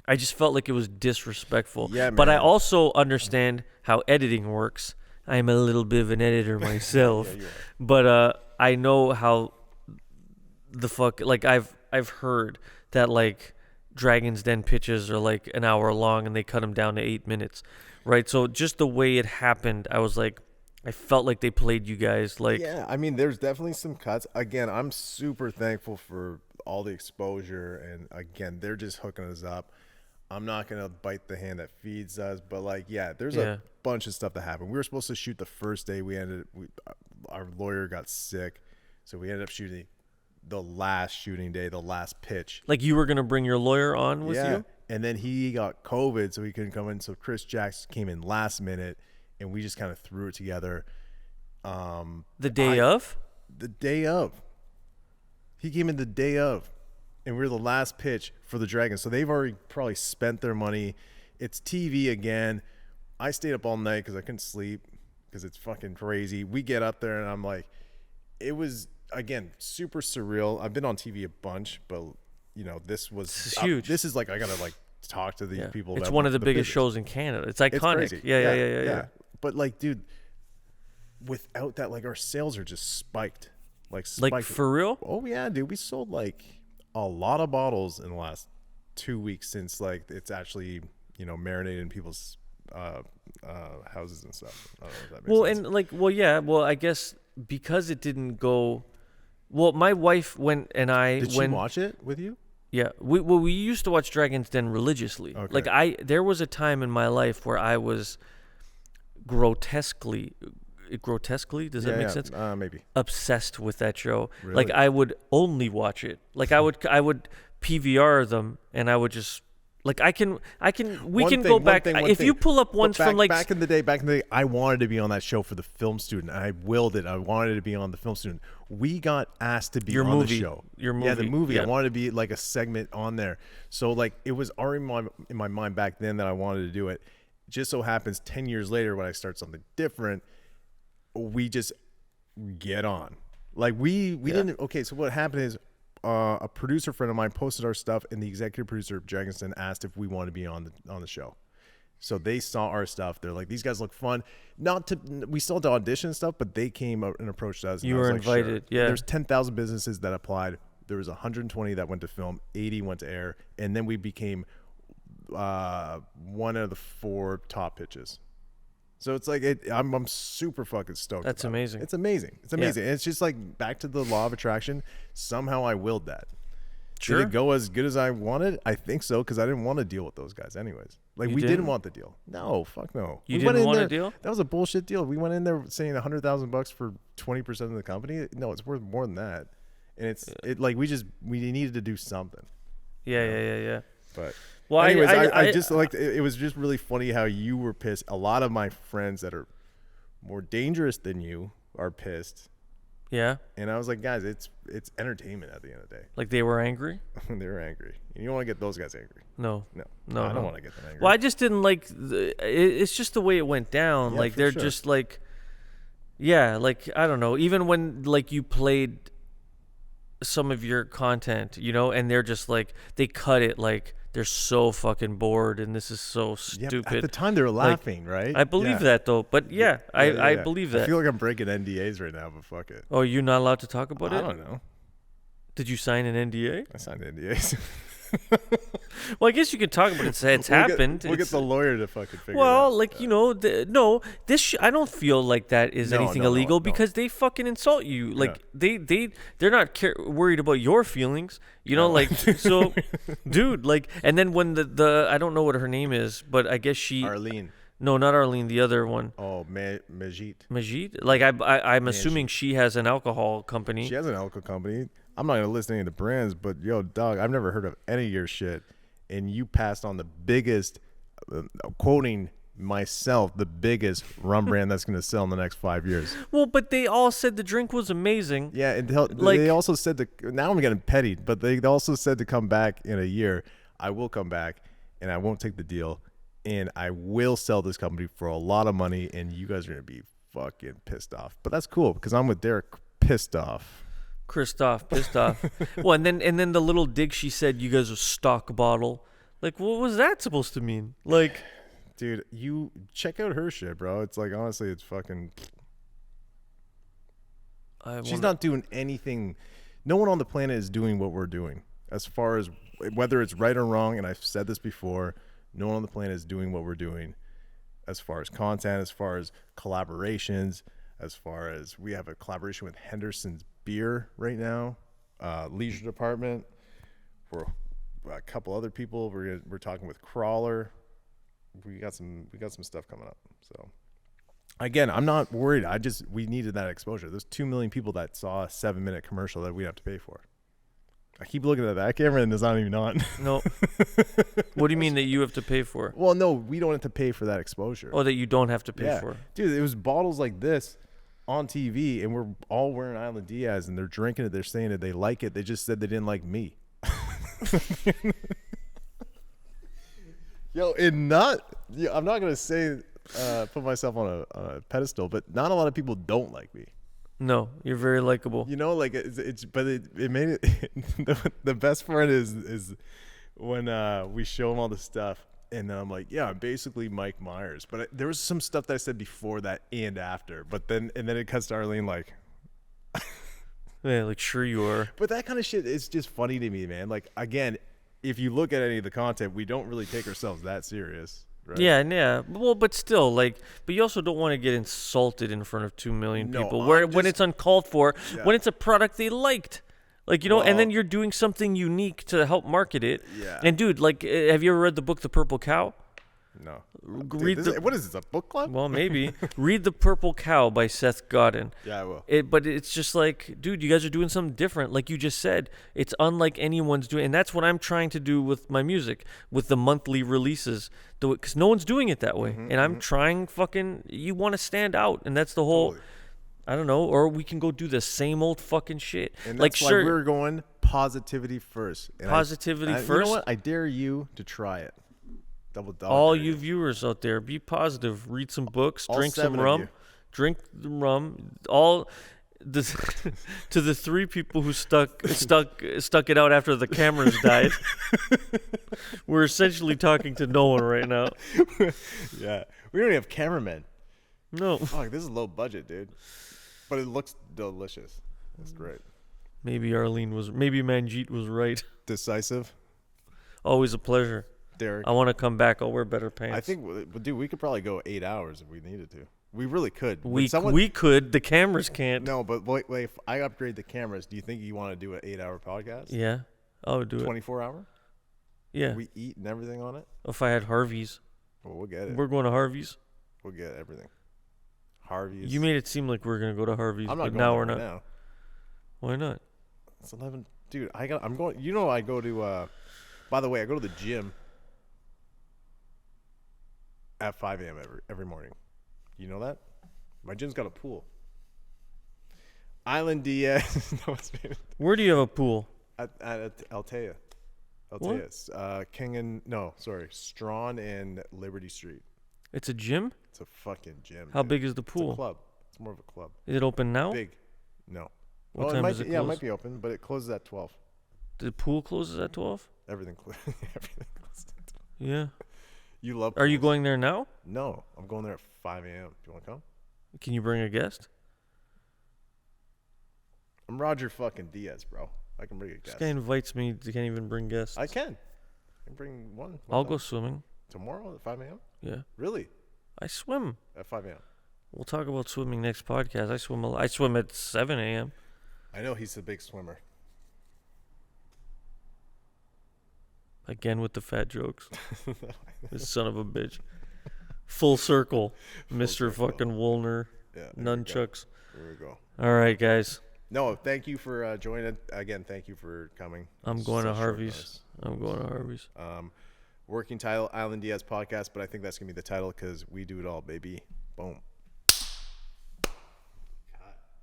S1: I just felt like it was disrespectful.
S2: Yeah,
S1: but I
S2: man.
S1: also understand how editing works. I'm a little bit of an editor myself.
S2: Yeah, you are.
S1: But I know how the fuck, like I've heard that like Dragon's Den pitches are like an hour long and they cut them down to 8 minutes, right? So just the way it happened, I was like, I felt like they played you guys like.
S2: Yeah, I mean, there's definitely some cuts. Again, I'm super thankful for all the exposure, and again, they're just hooking us up. I'm not gonna bite the hand that feeds us, but like, yeah, there's a bunch of stuff that happened. We were supposed to shoot the first day. Our lawyer got sick, so we ended up shooting the last shooting day, the last pitch.
S1: Like you were gonna bring your lawyer on with you?
S2: And then he got COVID, so he couldn't come in. So Chris Jackson came in last minute, and we just kind of threw it together.
S1: The day of?
S2: The day of. He came in the day of. And we were the last pitch for the Dragons. So they've already probably spent their money. It's TV again. I stayed up all night because I couldn't sleep because it's fucking crazy. We get up there and I'm like, it was, again, super surreal. I've been on TV a bunch, but, you know, this was
S1: huge.
S2: This is like, I got to like talk to these people.
S1: It's
S2: that
S1: one of the biggest
S2: business.
S1: shows in Canada. It's iconic.
S2: It's crazy.
S1: Yeah.
S2: But like, dude, without that, like our sales are just spiked. Like
S1: for real?
S2: Oh yeah, dude. We sold like a lot of bottles in the last 2 weeks since like it's actually, you know, marinated in people's houses and stuff. I don't know if that makes sense.
S1: I guess because it didn't go. Well, my wife went and I.
S2: Did she watch it with you?
S1: Yeah, we used to watch Dragon's Den religiously.
S2: Okay.
S1: Like there was a time in my life where I was grotesquely, does that make sense?
S2: Maybe.
S1: Obsessed with that show.
S2: Really?
S1: Like I would only watch it. Like I would PVR them and I would just like we can go back. If you pull up ones from like
S2: back in the day, I wanted to be on that show for the film student. I willed it. I wanted to be on the film student. We got asked to be on the show.
S1: Your movie.
S2: Yeah, the movie.
S1: Yeah.
S2: I wanted to be like a segment on there. So like it was already in my mind back then that I wanted to do it. Just so happens 10 years later when I start something different, we just get on. Like we didn't. Okay, so what happened is a producer friend of mine posted our stuff, and the executive producer of Dragon's Den asked if we wanted to be on the show. So they saw our stuff. They're like, these guys look fun. We still had to audition and stuff, but they came and approached us. And
S1: you
S2: I was
S1: were
S2: like,
S1: invited.
S2: sure.
S1: Yeah.
S2: There's 10,000 businesses that applied. There was 120 that went to film, 80 went to air, and then we became one of the 4 top pitches. So it's like I'm super fucking stoked.
S1: That's amazing.
S2: It's amazing. It's amazing. And it's just like back to the law of attraction. Somehow I willed that.
S1: Sure.
S2: Did it go as good as I wanted? I think so, because I didn't want to deal with those guys anyways. Like
S1: You
S2: we
S1: didn't?
S2: didn't want the deal. No, fuck no.
S1: You
S2: We went
S1: didn't
S2: in
S1: want a
S2: there-
S1: deal?
S2: That was a bullshit deal. We went in there saying $100,000 for 20% of the company. No, it's worth more than that. And we needed to do something.
S1: Yeah.
S2: But
S1: Well,
S2: anyways,
S1: I
S2: I just like it was just really funny how you were pissed. A lot of my friends that are more dangerous than you are pissed.
S1: Yeah.
S2: And I was like, guys, it's entertainment at the end of the day.
S1: Like they were angry?
S2: They're angry. And you don't want to get those guys angry.
S1: No.
S2: No.
S1: No,
S2: I don't
S1: no.
S2: want to get them angry.
S1: Well, I just didn't like it's just the way it went down.
S2: Yeah,
S1: like
S2: for
S1: they're
S2: sure.
S1: just like like I don't know, even when like you played some of your content, you know, and they're just like they cut it like they're so fucking bored and this is so
S2: Yeah,
S1: stupid.
S2: at the time they were laughing, right?
S1: I believe that though. But I believe that.
S2: I feel like I'm breaking NDAs right now, but fuck it.
S1: Oh, you're not allowed to talk about
S2: I
S1: it?
S2: don't know.
S1: Did you sign an NDA?
S2: I signed NDAs.
S1: Well, I guess you can talk about it. It's happened.
S2: We'll get the lawyer to fucking figure it
S1: Well,
S2: out.
S1: like, you know, I don't feel like that is anything illegal because they fucking insult you. Like they're not worried about your feelings, you know, like so, dude. Like, and then when the I don't know what her name is, but I guess
S2: Arlene.
S1: No, not Arlene. The other one.
S2: Oh, Majid.
S1: Majid. Like I'm assuming she has an alcohol company.
S2: She has an alcohol company. I'm not gonna list any of the brands, but yo, dog, I've never heard of any of your shit, and you passed on the biggest, quoting myself the biggest rum brand that's going to sell in the next 5 years.
S1: Well, but they all said the drink was amazing.
S2: Yeah, and they also said now I'm getting petty, but they also said to come back in a year. I will come back, and I won't take the deal, and I will sell this company for a lot of money, and you guys are going to be fucking pissed off. But that's cool because I'm with Derek, pissed off.
S1: Christoph, pissed off. Well, and then the little dig she said, you guys are stock bottle. Like, what was that supposed to mean? Like,
S2: dude, you check out her shit, bro. It's like, honestly, it's fucking. She's not doing anything. No one on the planet is doing what we're doing. As far as whether it's right or wrong, and I've said this before, no one on the planet is doing what we're doing. As far as content, as far as collaborations, as far as we have a collaboration with Henderson's Beer right now, Leisure Department, for a couple other people. We're talking with Crawler. We got some stuff coming up. So again, I'm not worried. We needed that exposure. There's 2 million people that saw a 7-minute commercial that we have to pay for. I keep looking at that camera and it's not even on.
S1: No. What do you mean that you have to pay for?
S2: Well, no, we don't have to pay for that exposure.
S1: Oh, that you don't have to pay for.
S2: Dude, it was bottles like this on TV, and we're all wearing Island Diaz, and they're drinking it. They're saying that they like it. They just said they didn't like me. I'm not gonna say put myself on a pedestal, but not a lot of people don't like me.
S1: No, you're very likable.
S2: You know, like it made it. The best part is when we show them all the stuff. And then I'm like, yeah, I'm basically Mike Myers. But there was some stuff that I said before that and after. But then it cuts to Arlene like,
S1: yeah, like sure you are.
S2: But that kind of shit is just funny to me, man. Like, again, if you look at any of the content, we don't really take ourselves that serious. Right?
S1: Yeah. Well, but still, but you also don't want to get insulted in front of 2 million people when it's uncalled for, when it's a product they liked. And then you're doing something unique to help market it.
S2: Yeah.
S1: And dude, have you ever read the book The Purple Cow?
S2: No.
S1: What
S2: is this, a book club?
S1: Well, maybe. Read The Purple Cow by Seth Godin.
S2: Yeah, I will.
S1: But it's just like, dude, you guys are doing something different. Like you just said, it's unlike anyone's doing. And that's what I'm trying to do with my music, with the monthly releases. Because no one's doing it that way. And I'm trying you want to stand out. And that's the whole... Totally. I don't know, or we can go do the same old fucking shit.
S2: And that's why we're going positivity first. And
S1: positivity first?
S2: You know what? I dare you to try it. Double dog.
S1: All you viewers out there, be positive. Read some books. Drink some rum. Drink the rum. To the 3 people who stuck it out after the cameras died. We're essentially talking to no one right now.
S2: Yeah. We don't even have cameramen.
S1: No.
S2: Fuck, this is low budget, dude. But it looks delicious. It's great.
S1: Maybe Manjeet was right.
S2: D-Sisive.
S1: Always a pleasure.
S2: Derek.
S1: I want to come back. I'll wear better pants.
S2: I think, dude, we could probably go 8 hours if we needed to. We really could.
S1: We could. The cameras can't.
S2: No, but wait. If I upgrade the cameras, do you think you want to do an 8-hour podcast?
S1: Yeah, I would do
S2: 24 hour?
S1: Yeah.
S2: We eat and everything on it?
S1: If I had Harvey's.
S2: Well, we'll get it.
S1: We're going to Harvey's.
S2: We'll get everything. Harvey's.
S1: You made it seem like we're gonna go to Harvey's,
S2: I'm not
S1: but
S2: going
S1: now we're
S2: right
S1: not.
S2: Now.
S1: Why not?
S2: It's 11, dude. I'm going. You know, I go to. By the way, I go to the gym at 5 a.m. every morning. You know that? My gym's got a pool. Island Diaz.
S1: Where do you have a pool?
S2: At Altea. Strawn and Liberty Street.
S1: It's a gym?
S2: It's a fucking gym.
S1: How big is the pool?
S2: It's a club. It's more of a club.
S1: Is it open now?
S2: Big. No.
S1: What time does it close?
S2: Yeah, it might be open, but it closes at 12.
S1: The pool closes at 12?
S2: Everything closes at 12.
S1: Yeah.
S2: You love pools.
S1: Are you going there now?
S2: No. I'm going there at 5 a.m. Do you want to come?
S1: Can you bring a guest?
S2: I'm Roger fucking Diaz, bro. I can bring a guest.
S1: This guy invites me. They can't even bring guests.
S2: I can bring one.
S1: I'll go swimming.
S2: Tomorrow at 5 a.m.?
S1: Yeah.
S2: Really?
S1: I swim.
S2: At 5 a.m.?
S1: We'll talk about swimming next podcast. I swim at 7 a.m.
S2: I know he's a big swimmer.
S1: Again with the fat jokes. This son of a bitch. Full circle. Mr. fucking Woolner.
S2: Yeah,
S1: Nunchucks.
S2: There we go.
S1: All right, guys.
S2: No, thank you for joining. Again, thank you for coming.
S1: I'm going to Harvey's. I'm going to Harvey's.
S2: Working title, Island Diaz Podcast, but I think that's going to be the title because we do it all, baby. Boom.